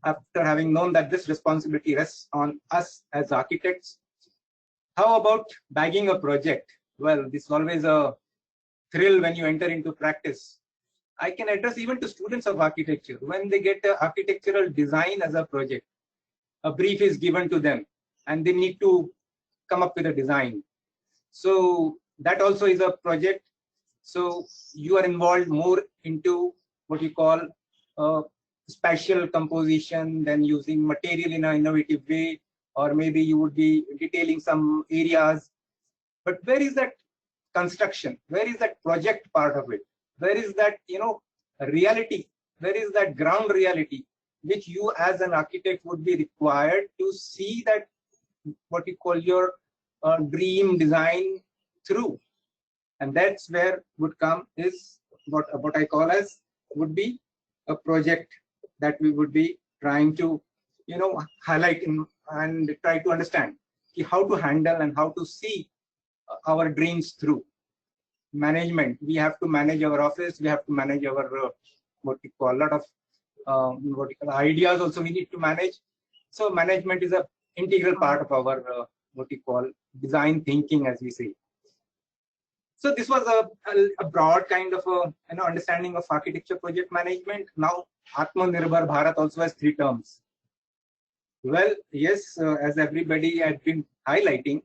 after having known that this responsibility rests on us as architects, how about bagging a project? Well, this is always a thrill when you enter into practice. I can address even to students of architecture. When they get an architectural design as a project, a brief is given to them and they need to come up with a design. So that also is a project. So you are involved more into what you call spatial composition, then using material in an innovative way, or maybe you would be detailing some areas. But where is that construction? Where is that project part of it? Where is that, reality there is that ground reality which you as an architect would be required to see that what you call your dream design through. And that's where would come is what I call as would be a project that we would be trying to, you know, highlight and try to understand how to handle and how to see our dreams through. Management, we have to manage our office, we have to manage our what we call a lot of what we call ideas also we need to manage. So management is a integral part of our what we call design thinking, as we say. So this was a broad kind of a understanding of architecture project management. Now Atmanirbhar Bharat also has 3 terms. Well, yes, as everybody had been highlighting,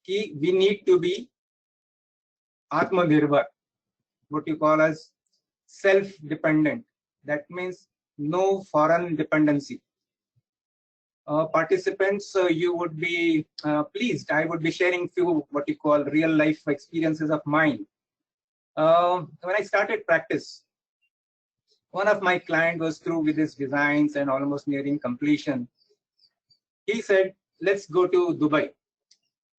we need to be Atmanirbhar, what you call as self-dependent. That means no foreign dependency. Participants, you would be pleased. I would be sharing few what you call real life experiences of mine. When I started practice, one of my clients was through with his designs and almost nearing completion. He said, let's go to Dubai.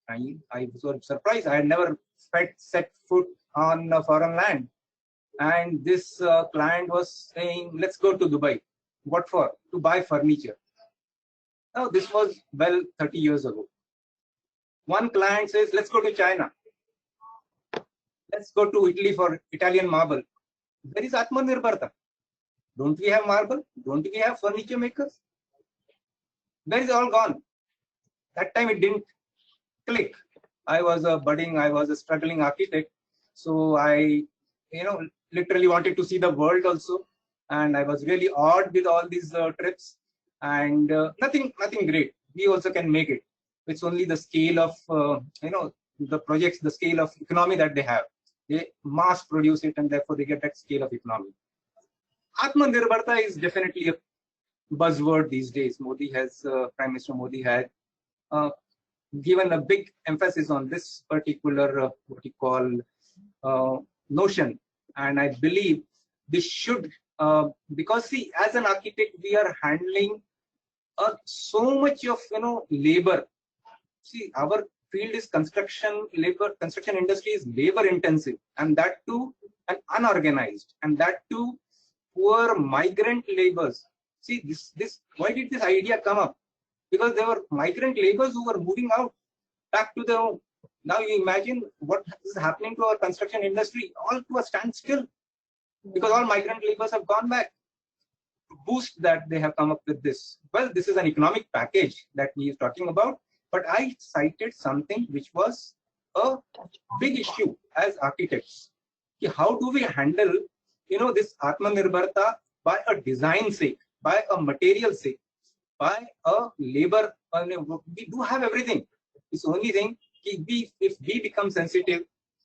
I was surprised. I had never set foot on a foreign land. And this client was saying, let's go to Dubai. What for? To buy furniture. Now, this was well 30 years ago. One client says, let's go to China. Let's go to Italy for Italian marble. There is Atmanirbharta. Don't we have marble? Don't we have furniture makers? That is all gone. That time it didn't click. I was a struggling architect. So I, literally wanted to see the world also. And I was really awed with all these trips. And nothing great. We also can make it. It's only the scale of, the projects, the scale of economy that they have. They mass produce it and therefore they get that scale of economy. Atmanirbharta is definitely a buzzword these days. Prime Minister Modi had given a big emphasis on this particular what you call notion, and I believe this should because see, as an architect we are handling so much of labor. See, our field is construction industry is labor intensive, and that too and unorganized, and that too poor migrant laborers. See, this why did this idea come up? Because there were migrant laborers who were moving out back to their home. Now you imagine what is happening to our construction industry, all to a standstill, because all migrant laborers have gone back. To boost that, they have come up with this. Well, this is an economic package that we are talking about, but I cited something which was a big issue as architects. How do we handle this Atmanirbharta by a design sake, by a material sake, by a labor? We do have everything. It's only thing if we become sensitive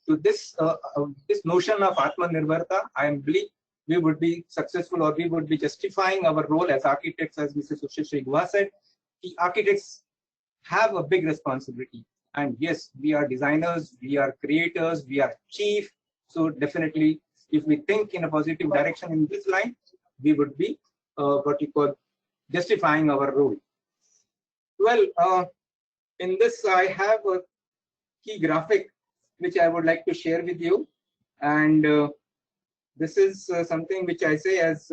to this this notion of Atmanirbharta, I believe we would be successful, or we would be justifying our role as architects. As Mrs. Sushil Guha said, the architects have a big responsibility. And yes, we are designers, we are creators, we are chief. So definitely, if we think in a positive direction in this line, we would be what you call justifying our role. Well, in this I have a key graphic which I would like to share with you, and this is something which I say as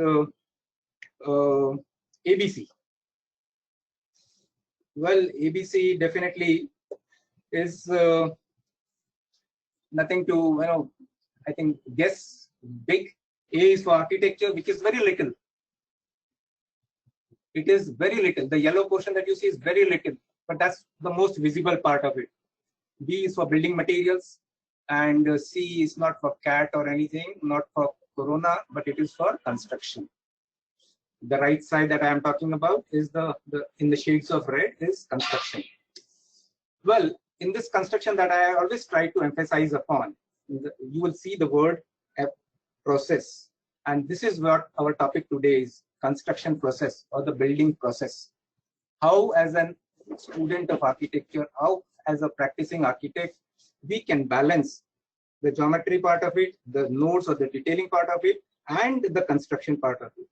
ABC. Well, ABC definitely is nothing to I think guess. Big A is for architecture, which is very little. It is very little. The yellow portion that you see is very little, but that's the most visible part of it. B is for building materials, and C is not for cat or anything, not for corona, but it is for construction. The right side that I am talking about is the in the shades of red is construction. Well, in this construction that I always try to emphasize upon, you will see the word process, and this is what our topic today is: construction process or the building process. How, as a student of architecture, how as a practicing architect, we can balance the geometry part of it, the nodes or the detailing part of it, and the construction part of it.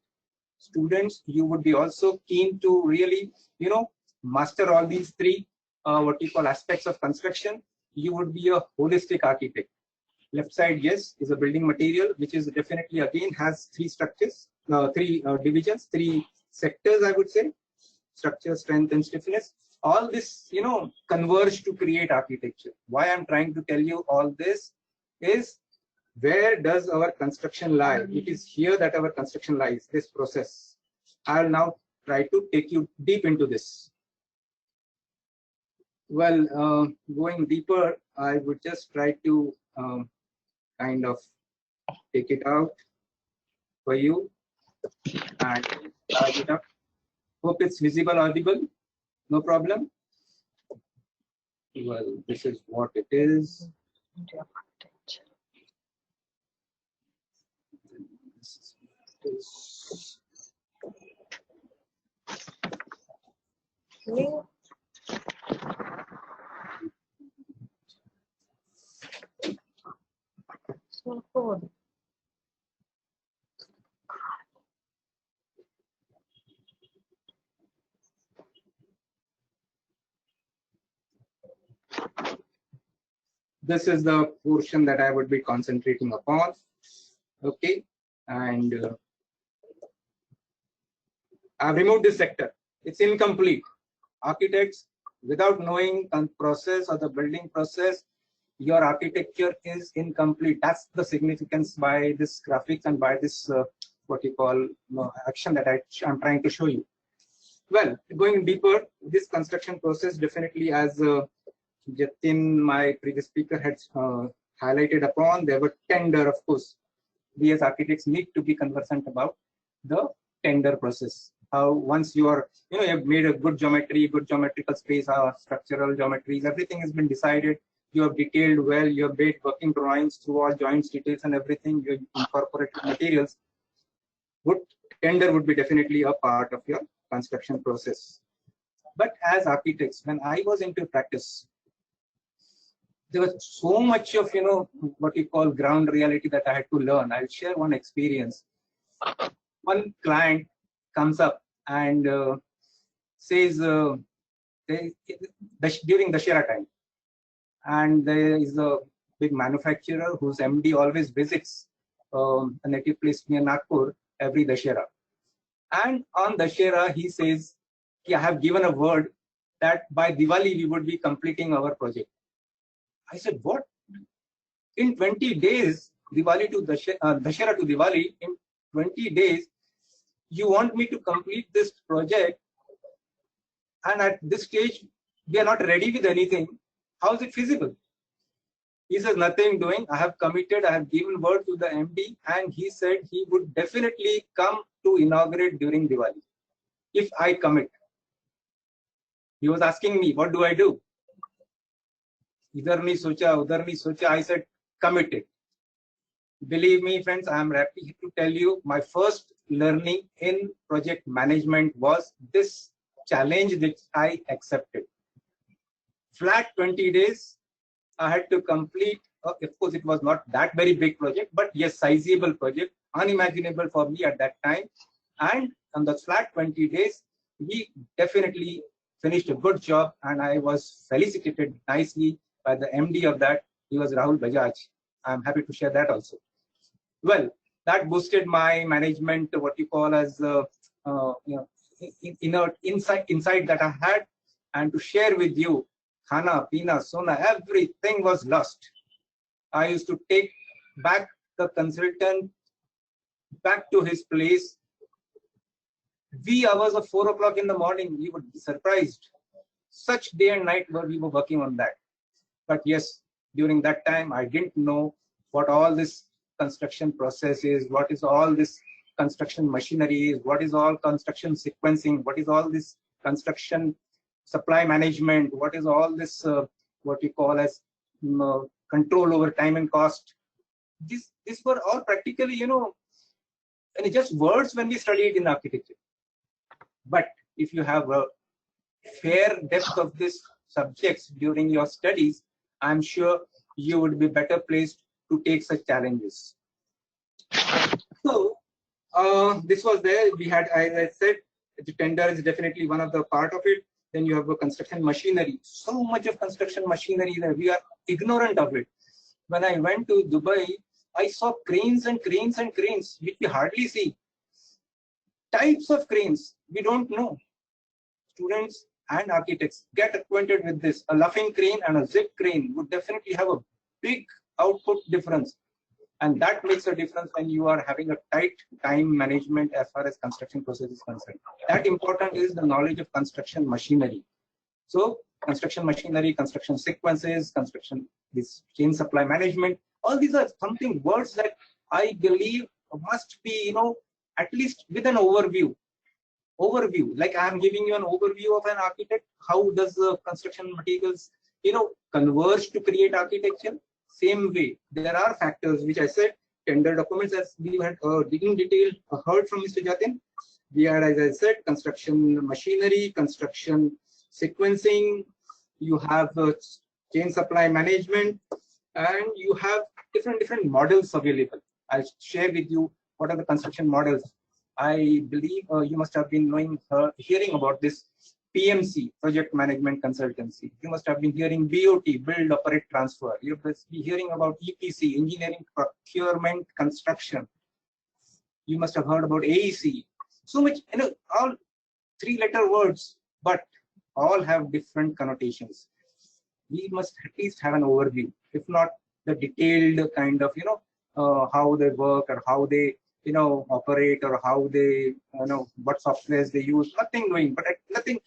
Students, you would be also keen to really, master all these three, what you call aspects of construction. You would be a holistic architect. Left side, yes, is a building material, which is definitely again has three structures, three divisions, three sectors, I would say: structure, strength, and stiffness. All this, converge to create architecture. Why I'm trying to tell you all this is, where does our construction lie? It is here that our construction lies, this process. I'll now try to take you deep into this. Well, going deeper, I would just try to kind of take it out for you and start it up. Hope it's visible, audible. No problem. Well, this is what it is. This is the portion that I would be concentrating upon. Okay, and I've removed this sector. It's incomplete. Architects, without knowing the process or the building process, your architecture is incomplete. That's the significance by this graphics and by this what you call action that I'm trying to show you. Well, going deeper, this construction process definitely, as Jatin, my previous speaker, had highlighted upon, there were tender, of course. We as architects need to be conversant about the tender process. How once you are, you have made a good geometry, good geometrical space, structural geometries, everything has been decided. You have detailed well, you have made working drawings through all joints, details, and everything. You incorporated materials. Good tender would be definitely a part of your construction process. But as architects, when I was into practice, there was so much of, what you call ground reality that I had to learn. I'll share one experience. One client comes up and says, during Dussehra time, and there is a big manufacturer whose MD always visits a native place near Nagpur every Dussehra. And on Dussehra, he says, I have given a word that by Diwali we would be completing our project. I said, what? In 20 days, Diwali to Dussehra to Diwali, in 20 days, you want me to complete this project, and at this stage, we are not ready with anything. How is it feasible? He says, nothing doing. I have committed, I have given word to the MD, and he said he would definitely come to inaugurate during Diwali if I commit. He was asking me, what do I do? Idhar nahi socha, udhar nahi socha. I said, committed. Believe me, friends, I am happy to tell you, my first learning in project management was this challenge that I accepted. Flat 20 days, I had to complete. Of course, it was not that very big project, but yes, sizable project, unimaginable for me at that time. And on the flat 20 days, we definitely finished a good job, and I was felicitated nicely by the MD of that. He was Rahul Bajaj. I'm happy to share that also. Well, that boosted my management, what you call as insight that I had, and to share with you, khana, pina, sona, everything was lost. I used to take back the consultant back to his place. Wee hours of 4 o'clock in the morning, you would be surprised. Such day and night where we were working on that. But yes, during that time, I didn't know what all this construction process is, what is all this construction machinery is, what is all construction sequencing, what is all this construction supply management, what is all this, what we call as control over time and cost. These were all practically, and just words when we studied in architecture. But if you have a fair depth of these subjects during your studies, I'm sure you would be better placed to take such challenges. So this was there. We had, as I said, the tender is definitely one of the part of it. Then you have a construction machinery. So much of construction machinery that we are ignorant of it. When I went to Dubai, I saw cranes and cranes and cranes, which we hardly see. Types of cranes we don't know. Students and architects get acquainted with this. A luffing crane and a zip crane would definitely have a big output difference. And that makes a difference when you are having a tight time management as far as construction process is concerned. That important is the knowledge of construction machinery. So construction machinery, construction sequences, construction, this chain supply management, all these are something words that I believe must be, you know, at least with an overview. Like I am giving you an overview of an architect. How does the construction materials, you know, converge to create architecture? Same way, there are factors which I said, tender documents, as we had in detail heard from Mr. Jatin. We had, as I said, construction machinery, construction sequencing, you have chain supply management, and you have different models available. I'll share with you what are the construction models. I believe you must have been hearing about this PMC, Project Management Consultancy. You must have been hearing BOT, Build, Operate, Transfer. You must be hearing about EPC, Engineering, Procurement, Construction. You must have heard about AEC. So much, you know, all three-letter words, but all have different connotations. We must at least have an overview, if not the detailed kind of, you know, how they work or how they, you know, operate, or how they, you know, what softwares they use. Nothing doing, but nothing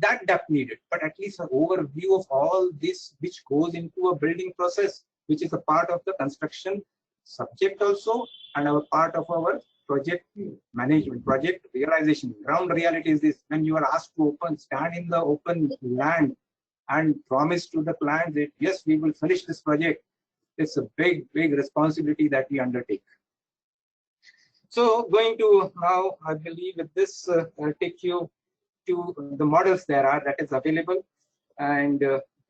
that depth needed, but at least an overview of all this which goes into a building process, which is a part of the construction subject also, and a part of our project management, project realization. Ground reality is this: when you are asked to stand in the open land and promise to the client that yes, we will finish this project, it's a big responsibility that we undertake. So going to now, I believe with this, I'll take you to the models there are that is available. And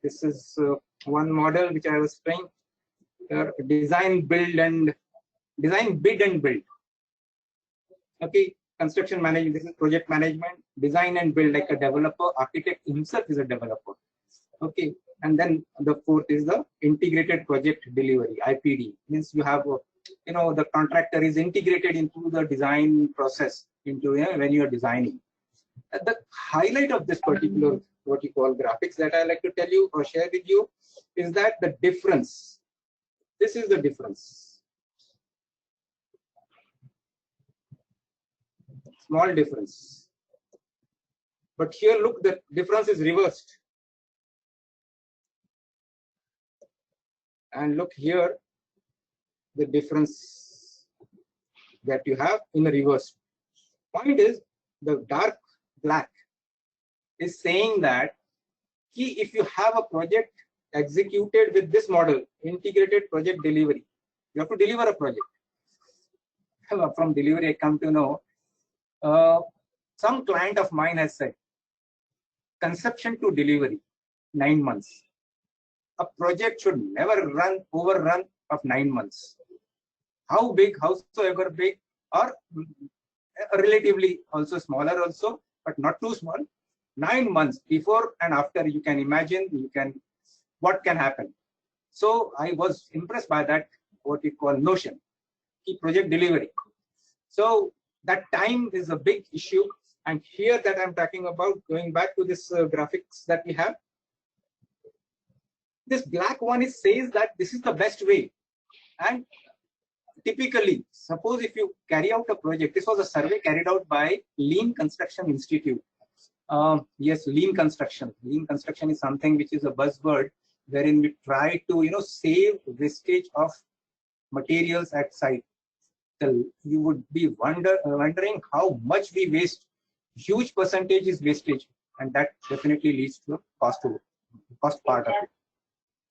this is one model which I was trying, design, bid and build. Okay, construction management, this is project management, design and build, like a developer, architect himself is a developer. Okay, and then the fourth is the integrated project delivery, IPD. Means you have, you know, the contractor is integrated into the design process, into, you know, when you are designing. The highlight of this particular, what you call graphics, that I like to tell you or share with you is that the difference. This is the difference. Small difference. But here, look, the difference is reversed. And look here, the difference that you have in the reverse. Point is, the dark black is saying that if you have a project executed with this model, integrated project delivery, you have to deliver a project. From delivery, I come to know, some client of mine has said, conception to delivery, 9 months. A project should never overrun of 9 months. How big, howsoever big, or relatively also smaller also, but not too small. 9 months before and after, you can imagine, what can happen. So I was impressed by that, what we call notion, project delivery. So that time is a big issue. And here that I'm talking about, going back to this graphics that we have, this black one says that this is the best way. And typically, suppose if you carry out a project, this was a survey carried out by Lean Construction Institute. Yes, lean construction. Lean construction is something which is a buzzword, wherein we try to, you know, save wastage of materials at site. You would be wondering how much we waste. Huge percentage is wastage, and that definitely leads to a cost part of it.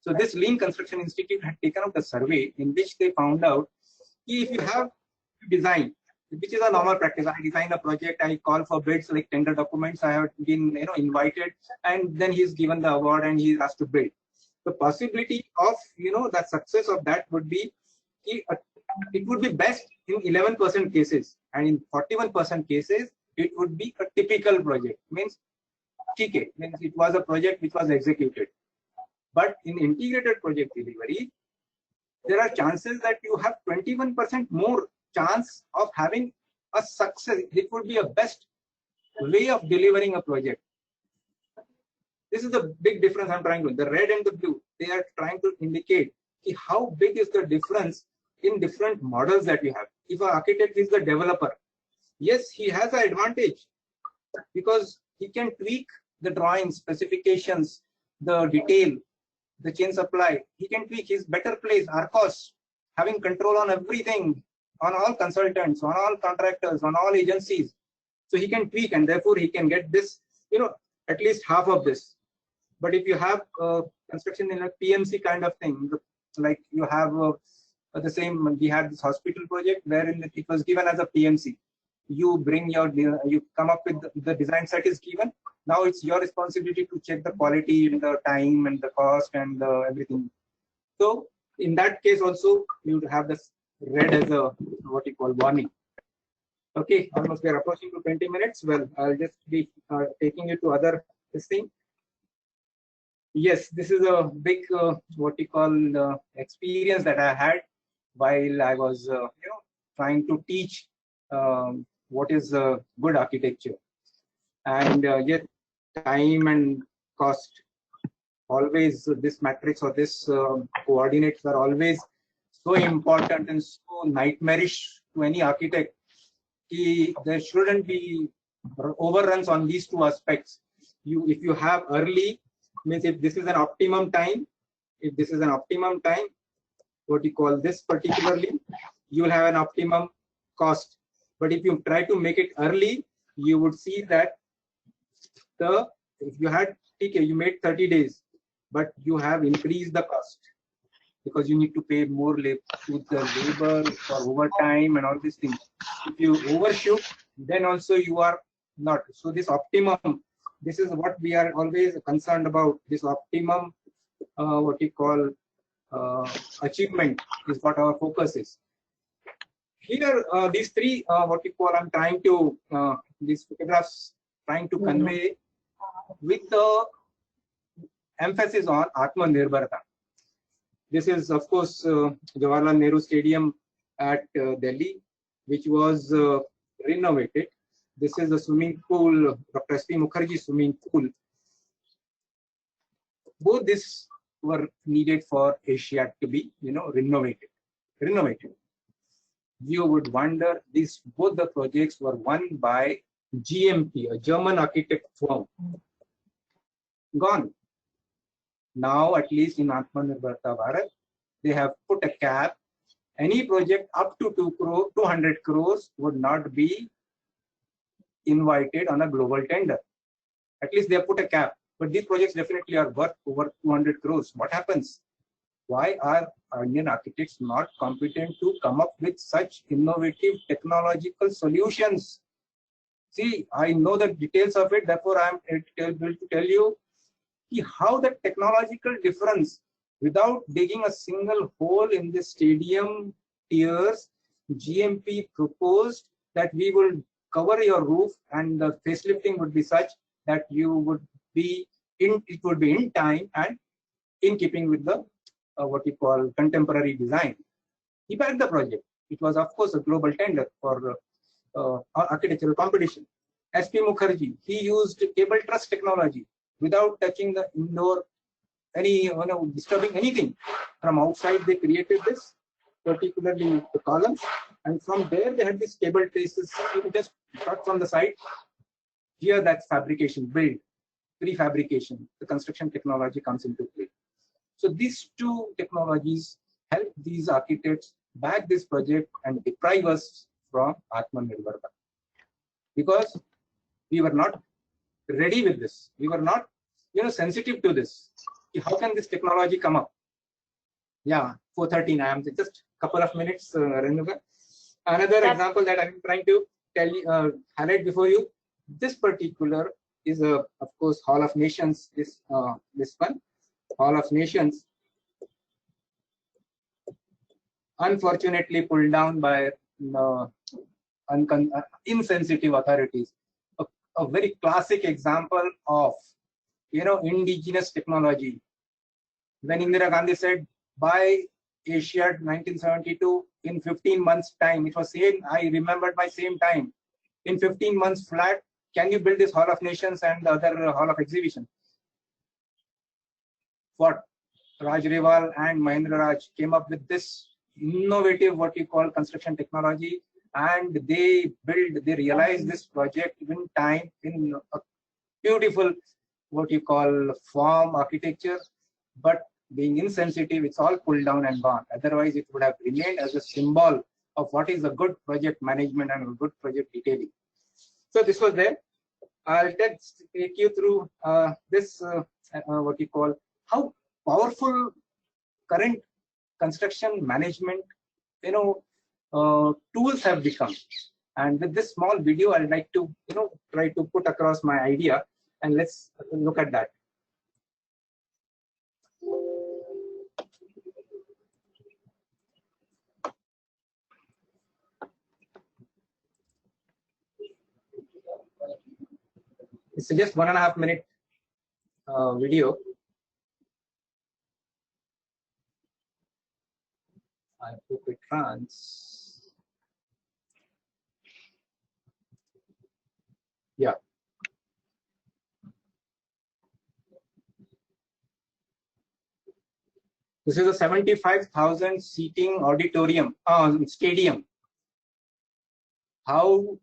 So this Lean Construction Institute had taken out a survey in which they found out if you have design, which is a normal practice. I design a project, I call for bids like tender documents. I have been, you know, invited, and then he's given the award and he's asked to bid. The possibility of, you know, that success of that would be it would be best in 11% cases, and in 41% cases, it would be a typical project. Means TK, means it was a project which was executed. But in integrated project delivery, there are chances that you have 21% more chance of having a success. It would be a best way of delivering a project. This is the big difference I'm trying to. The red and the blue, they are trying to indicate how big is the difference in different models that you have. If an architect is the developer, yes, he has an advantage because he can tweak the drawing specifications, the detail, the chain supply. He can tweak his better place, Arcos, having control on everything, on all consultants, on all contractors, on all agencies. So he can tweak, and therefore he can get this, at least half of this. But if you have construction in a PMC kind of thing, like you have the same, we had this hospital project wherein it was given as a PMC. You bring you come up with the design set is given. Now it's your responsibility to check the quality and the time and the cost and everything. So in that case also, you would have this red as a what you call warning. Okay, almost we are approaching to 20 minutes. Well, I'll just be taking you to other this thing. Yes, this is a big what you call experience that I had while I was trying to teach what is good architecture, and yet time and cost, always this matrix or this coordinates are always so important and so nightmarish to any architect. There shouldn't be overruns on these two aspects. If you have early, means if this is an optimum time, what you call this particularly, you will have an optimum cost. But if you try to make it early, you would see that if you had TK, you made 30 days, but you have increased the cost because you need to pay more to the labor for overtime and all these things. If you overshoot, then also you are not. So this optimum, this is what we are always concerned about. This optimum, what you call achievement is what our focus is. Here, these three, what you call, I'm trying to, these photographs trying to convey with the emphasis on Atmanirbharta. This is, of course, Jawaharlal Nehru Stadium at Delhi, which was renovated. This is the swimming pool, Dr. S.P. Mukherjee swimming pool. Both these were needed for Asia to be, renovated. You would wonder, both the projects were won by GMP, a German architect firm. Gone. Now, at least in Atmanirbharta Bharat, they have put a cap. Any project up to 200 crores would not be invited on a global tender. At least they have put a cap. But these projects definitely are worth over 200 crores. What happens? Why are Indian architects not competent to come up with such innovative technological solutions? See, I know the details of it, therefore I am able to tell you how the technological difference, without digging a single hole in the stadium tiers, GMP proposed that we will cover your roof and the facelifting would be such that you would be it would be in time and in keeping with the what you call contemporary design. He backed the project. It was, of course, a global tender for architectural competition. S.P. Mukherjee, he used cable truss technology without touching the indoor, disturbing anything. From outside, they created this, particularly the columns, and from there they had these cable traces. You just cut from the side. Here, that's fabrication, build, prefabrication. The construction technology comes into play. So these two technologies help these architects back this project and deprive us from Atmanirbharta. Because we were not ready with this. We were not, sensitive to this. How can this technology come up? Yeah, 4:13. I am just a couple of minutes, Renuka. Another example that I'm trying to tell you, highlight before you. This particular is of course, Hall of Nations. This one, Hall of Nations. unfortunately pulled down by insensitive authorities. A very classic example of, indigenous technology. When Indira Gandhi said, by Asiad 1972, in 15 months time, it was saying, I remembered my same time. In 15 months flat, can you build this Hall of Nations and the other Hall of Exhibition? What? Raj Rival and Mahendra Raj came up with this innovative, what you call, construction technology, and they realized this project in time, in a beautiful, what you call, form architecture, but being insensitive, it's all pulled down and gone. Otherwise, it would have remained as a symbol of what is a good project management and a good project detailing. So this was there. I'll take you through this, what you call, how powerful current construction management, tools have become. And with this small video, I'd like to, try to put across my idea, and let's look at that. It's just 1.5 minute video. I hope it runs. Yeah. This is a 75,000 seating auditorium, stadium. How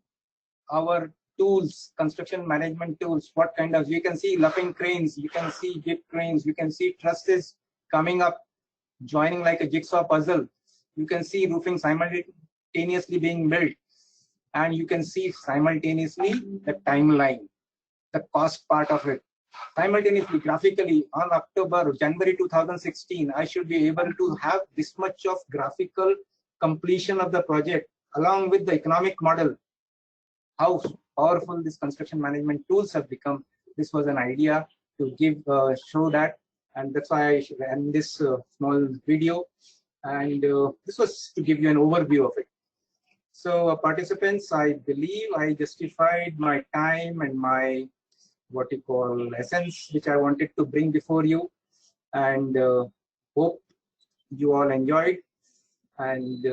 our tools, construction management tools, what kind of, you can see luffing cranes, you can see jib cranes, you can see trusses coming up, joining like a jigsaw puzzle. You can see roofing simultaneously being built, and you can see simultaneously the timeline, the cost part of it. Simultaneously, graphically, on January 2016, I should be able to have this much of graphical completion of the project along with the economic model. How powerful this construction management tools have become. This was an idea to give, show that, and that's why I ran this small video. And this was to give you an overview of it. So participants, I believe I justified my time and my, what you call, essence, which I wanted to bring before you, and hope you all enjoyed. And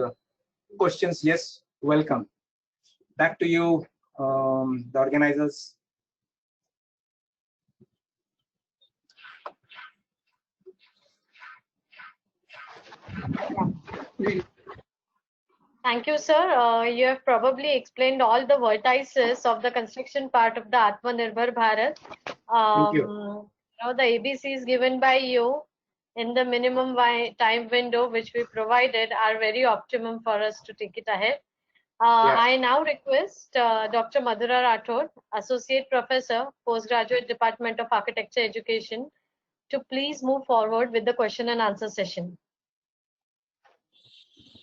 questions, yes, welcome. Back to you, the organizers. Thank you, sir. You have probably explained all the vertices of the construction part of the Atmanirbhar Bharat. Thank you. The ABCs given by you in the minimum time window which we provided are very optimum for us to take it ahead. I now request Dr. Madhura Rathod, Associate Professor, Postgraduate Department of Architecture Education, to please move forward with the question and answer session.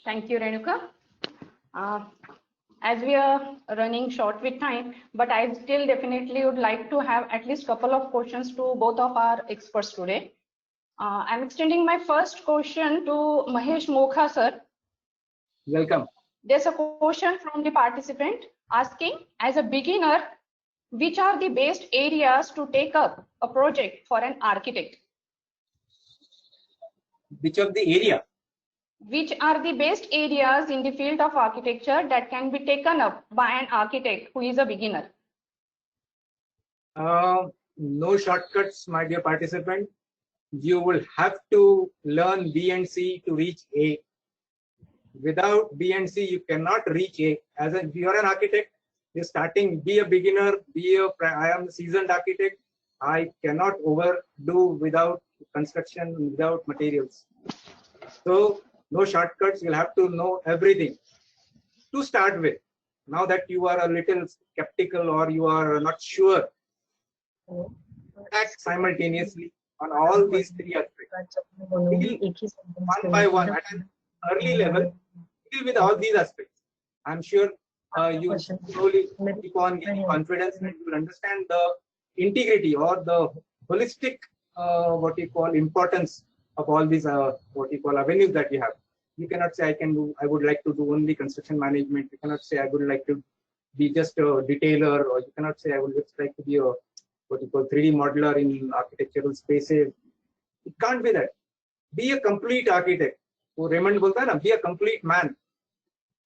Thank you, Renuka. As we are running short with time, but I still definitely would like to have at least a couple of questions to both of our experts today. I'm extending my first question to Mahesh Mokha, sir. Welcome. There's a question from the participant asking, as a beginner, which are the best areas to take up a project for an architect? Which of the area? Which are the best areas in the field of architecture that can be taken up by an architect who is a beginner? No shortcuts, my dear participant. You will have to learn B and C to reach A. Without B and C, you cannot reach A. If you are an architect, you're starting, be a beginner, I am a seasoned architect. I cannot overdo without construction, without materials. So no shortcuts, you'll have to know everything to start with. Now that you are a little skeptical or you are not sure, act simultaneously on all these three aspects. One by one, at an early level, deal with all these aspects. I'm sure you slowly keep on gaining confidence and you will understand the integrity or the holistic, what you call, importance of all these, what you call, avenues that you have. You cannot say I would like to do only construction management. You cannot say I would like to be just a detailer, or you cannot say I would just like to be a what you call 3D modeler in architectural spaces. It can't be that. Be a complete architect. वो Raymond बोलता है ना, be a complete man.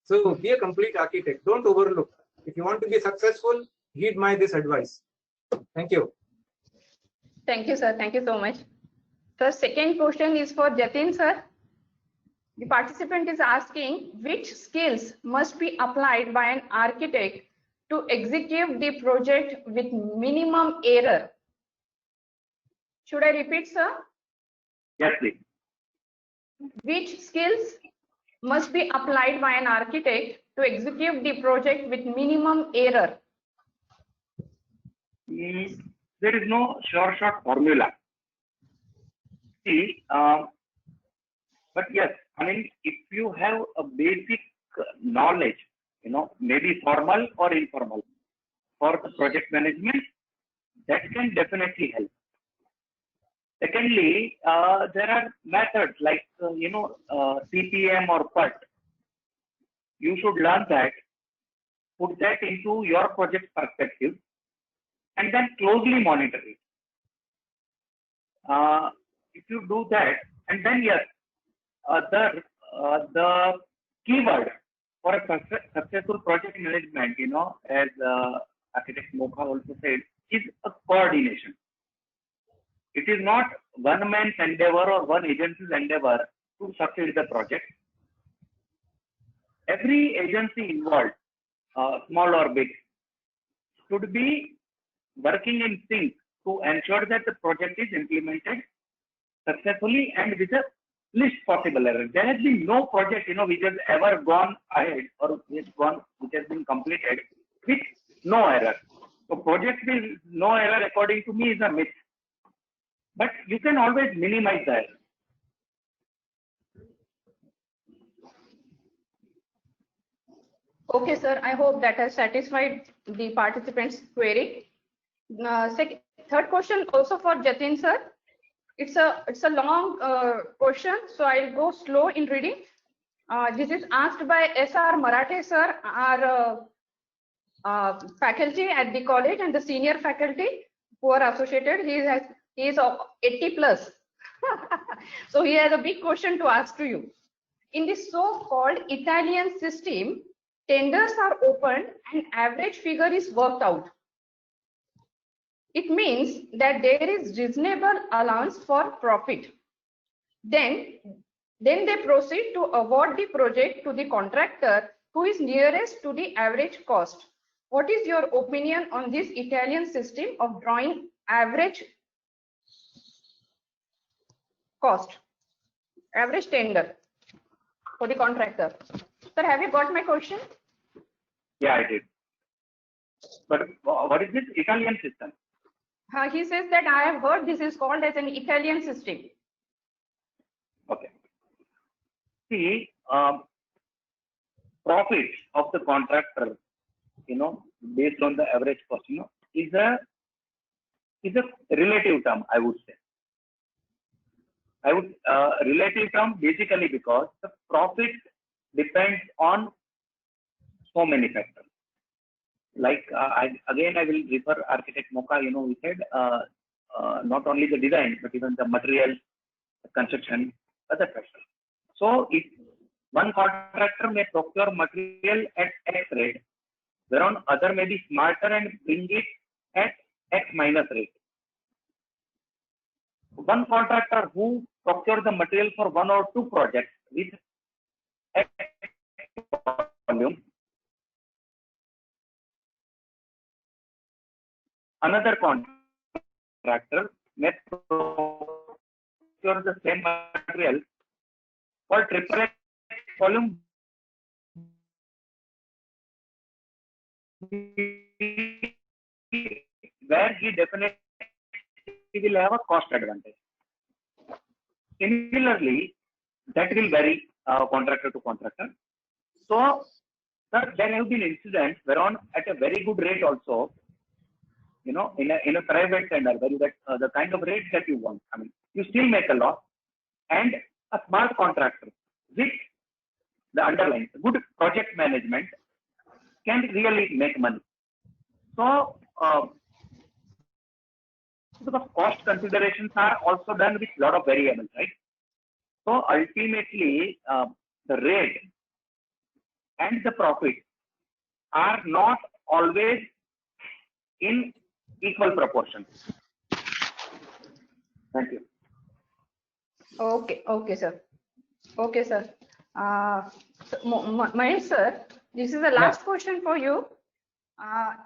So be a complete architect. Don't overlook. If you want to be successful, heed this advice. Thank you. Thank you, sir. Thank you so much. Sir, second question is for Jatin, sir. The participant is asking which skills must be applied by an architect to execute the project with minimum error. Should I repeat, sir? Yes, please. Which skills must be applied by an architect to execute the project with minimum error? There is no short formula. See, but yes, I mean, if you have a basic knowledge, maybe formal or informal, for the project management, that can definitely help. Secondly, there are methods like, CPM or PERT. You should learn that, put that into your project perspective, and then closely monitor it. If you do that, and then yes, the keyword for a successful project management, as architect Mokha also said, is a coordination. It is not one man's endeavor or one agency's endeavor to succeed the project. Every agency involved, small or big, should be working in sync to ensure that the project is implemented successfully and with the least possible error. There has been no project, which has ever gone ahead or which has been completed with no error. So project with no error, according to me, is a myth. But you can always minimize the error. Okay, sir. I hope that has satisfied the participant's query. Third question also for Jatin, sir. It's a long question, so I'll go slow in reading. This is asked by S.R. Marathe, sir, our faculty at the college and the senior faculty who are associated. He is 80 plus. So he has a big question to ask to you. In the so-called Italian system, tenders are opened and average figure is worked out. It means that there is reasonable allowance for profit. Then they proceed to award the project to the contractor who is nearest to the average cost. What is your opinion on this Italian system of drawing average cost, average tender for the contractor? Sir, have you got my question? Yeah, I did. But what is this Italian system? He says that I have heard this is called as an Italian system. Okay. See, profits of the contractor, based on the average cost, is a relative term, I would say. Relative term basically because the profit depends on so many factors. Like I will refer architect Mokha, we said not only the design but even the material, the construction, other factors. So if one contractor may procure material at X rate, whereon other may be smarter and bring it at X minus rate. One contractor who procures the material for one or two projects with X volume, another contractor may procure the same material for triple X volume where he definitely will have a cost advantage. Similarly, that will vary contractor to contractor. So, sir, there have been incidents whereon at a very good rate also, in a private tender where you get the kind of rate that you want. I mean, you still make a loss, and a smart contractor with the underline. Good project management can really make money. So, because cost considerations are also done with a lot of variables, right? So ultimately, the rate and the profit are not always in equal proportion. Thank you. Okay, sir. Okay, sir. Mahesh sir, this is the last question for you.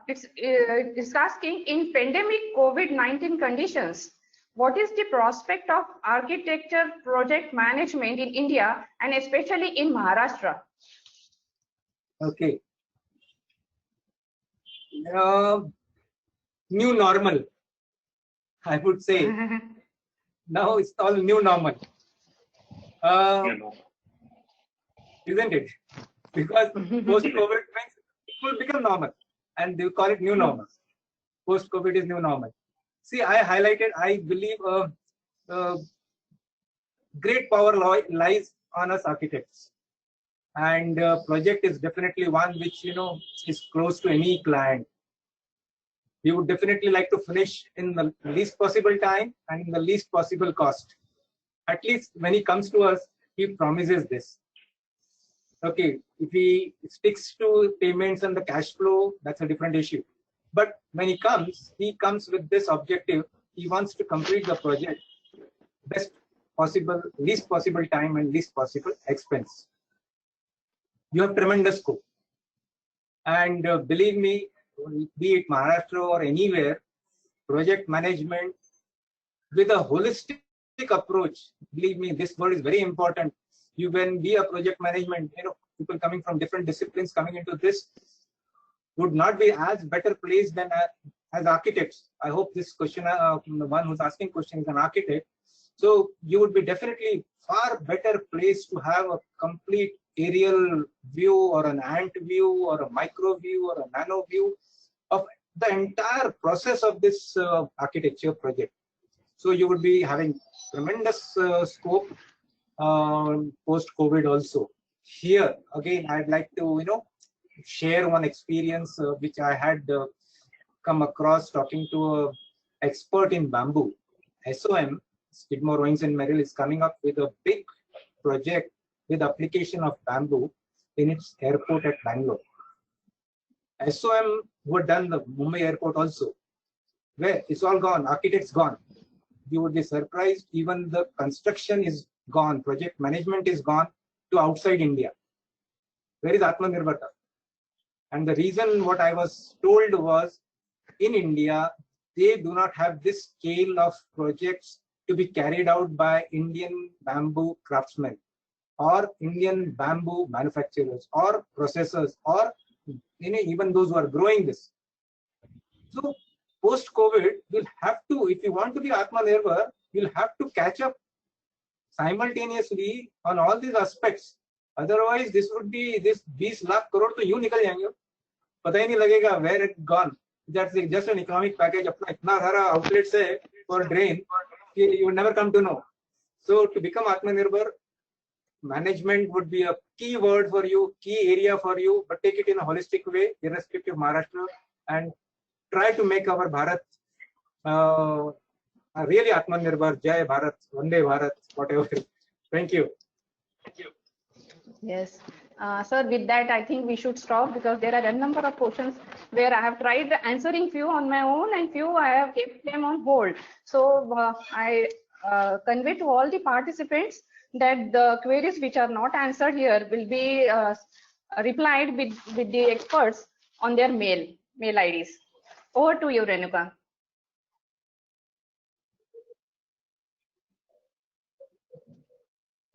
It's asking, in pandemic COVID-19 conditions, what is the prospect of architecture project management in India and especially in Maharashtra? Okay. New normal, I would say. Now it's all new normal. Isn't it? Because post-COVID means it will become normal, and they call it new normal. Post-COVID is new normal. See, I highlighted, I believe great power lies on us architects, and project is definitely one which, you know, is close to any client. We would definitely like to finish in the least possible time and in the least possible cost. At least when he comes to us, he promises this. Okay, if he sticks to payments and the cash flow, that's a different issue. But when he comes with this objective. He wants to complete the project best possible, least possible time and least possible expense. You have tremendous scope. And believe me, be it Maharashtra or anywhere, project management with a holistic approach, believe me, this word is very important. You can be a project management, you know, people coming from different disciplines coming into this would not be as better placed than as architects. I hope this question, the one who's asking question is an architect. So you would be definitely far better placed to have a complete aerial view or an ant view or a micro view or a nano view of the entire process of this architecture project. So you would be having tremendous scope post-COVID also. Here again, I'd like to, you know, share one experience which I had come across talking to an expert in bamboo. SOM, Skidmore, Owings and Merrill, is coming up with a big project with application of bamboo in its airport at Bangalore. SOM who had done the Mumbai airport also, where it's all gone, architects gone. You would be surprised, even the construction is gone, project management is gone to outside India. Where is Atmanirbharta? And the reason what I was told was, in India, they do not have this scale of projects to be carried out by Indian bamboo craftsmen or Indian bamboo manufacturers or processors or, you know, even those who are growing this. So post-COVID, we'll have to, if you want to be Atmanirbhar, you'll have to catch up simultaneously on all these aspects. Otherwise, this would be this 20 lakh crore to यूं निकल जाएंगे, पता ही नहीं लगेगा where it gone. That's just an economic package. अपना इतना सारा outlets है for drain, you will never come to know. So to become Atmanirbhar, management would be a key word for you, key area for you, but take it in a holistic way, irrespective of Maharashtra, and try to make our Bharat really Atmanirbhar, Jai Bharat, Vande Bharat, whatever. Thank you. Thank you. Yes. Sir, with that, I think we should stop because there are a number of questions where I have tried answering few on my own and few I have kept them on hold. So I convey to all the participants that the queries which are not answered here will be replied with the experts on their mail IDs. Over to you, Renuka.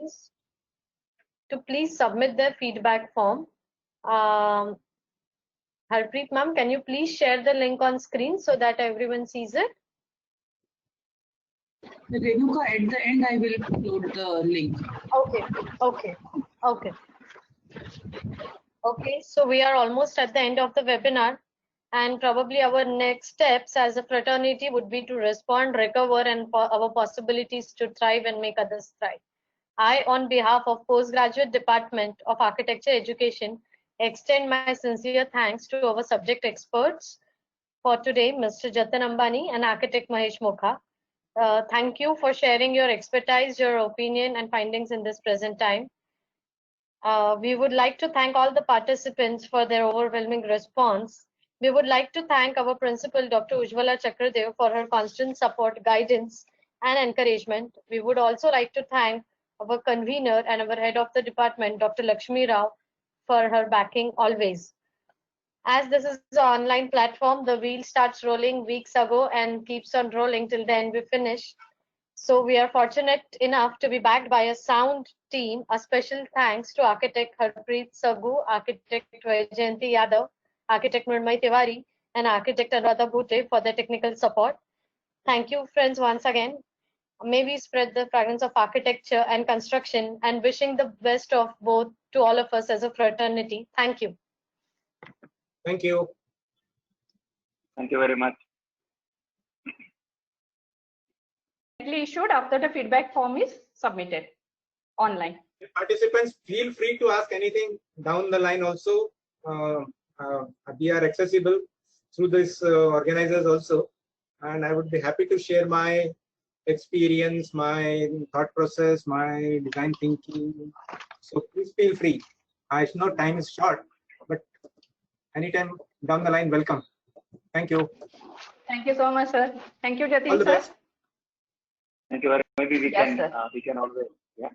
Yes. To please submit their feedback form. Harpreet ma'am, can you please share the link on screen so that everyone sees it? Renuka, at the end, I will upload the link. Okay, so we are almost at the end of the webinar, and probably our next steps as a fraternity would be to respond, recover, and our possibilities to thrive and make others thrive. I, on behalf of Postgraduate Department of Architecture Education, extend my sincere thanks to our subject experts for today, Mr. Jatin Ambani and architect Mahesh Mokha. Thank you for sharing your expertise, your opinion and findings in this present time. We would like to thank all the participants for their overwhelming response. We would like to thank our principal, Dr. Ujjwala Chakradev, for her constant support, guidance, and encouragement. We would also like to thank our convener and our head of the department, Dr. Lakshmi Rao, for her backing always. As this is an online platform, the wheel starts rolling weeks ago and keeps on rolling till the end we finish. So we are fortunate enough to be backed by a sound team. A special thanks to architect Harpreet Sagu, architect Jayanti Yadav, architect Murmay Tiwari, and architect Anuradha Bhute for their technical support. Thank you, friends, once again. May we spread the fragrance of architecture and construction, and wishing the best of both to all of us as a fraternity. Thank you. Thank you. Thank you very much. Issued after the feedback form is submitted online. Participants, feel free to ask anything down the line also. We are accessible through this organizers also, and I would be happy to share my experience, my thought process, my design thinking. So please feel free. I know time is short, but anytime down the line, welcome. Thank you. Thank you so much, sir. Thank you, Jatin, All the sir. best. Thank you very much. Maybe Yes, sir. we can always, yeah.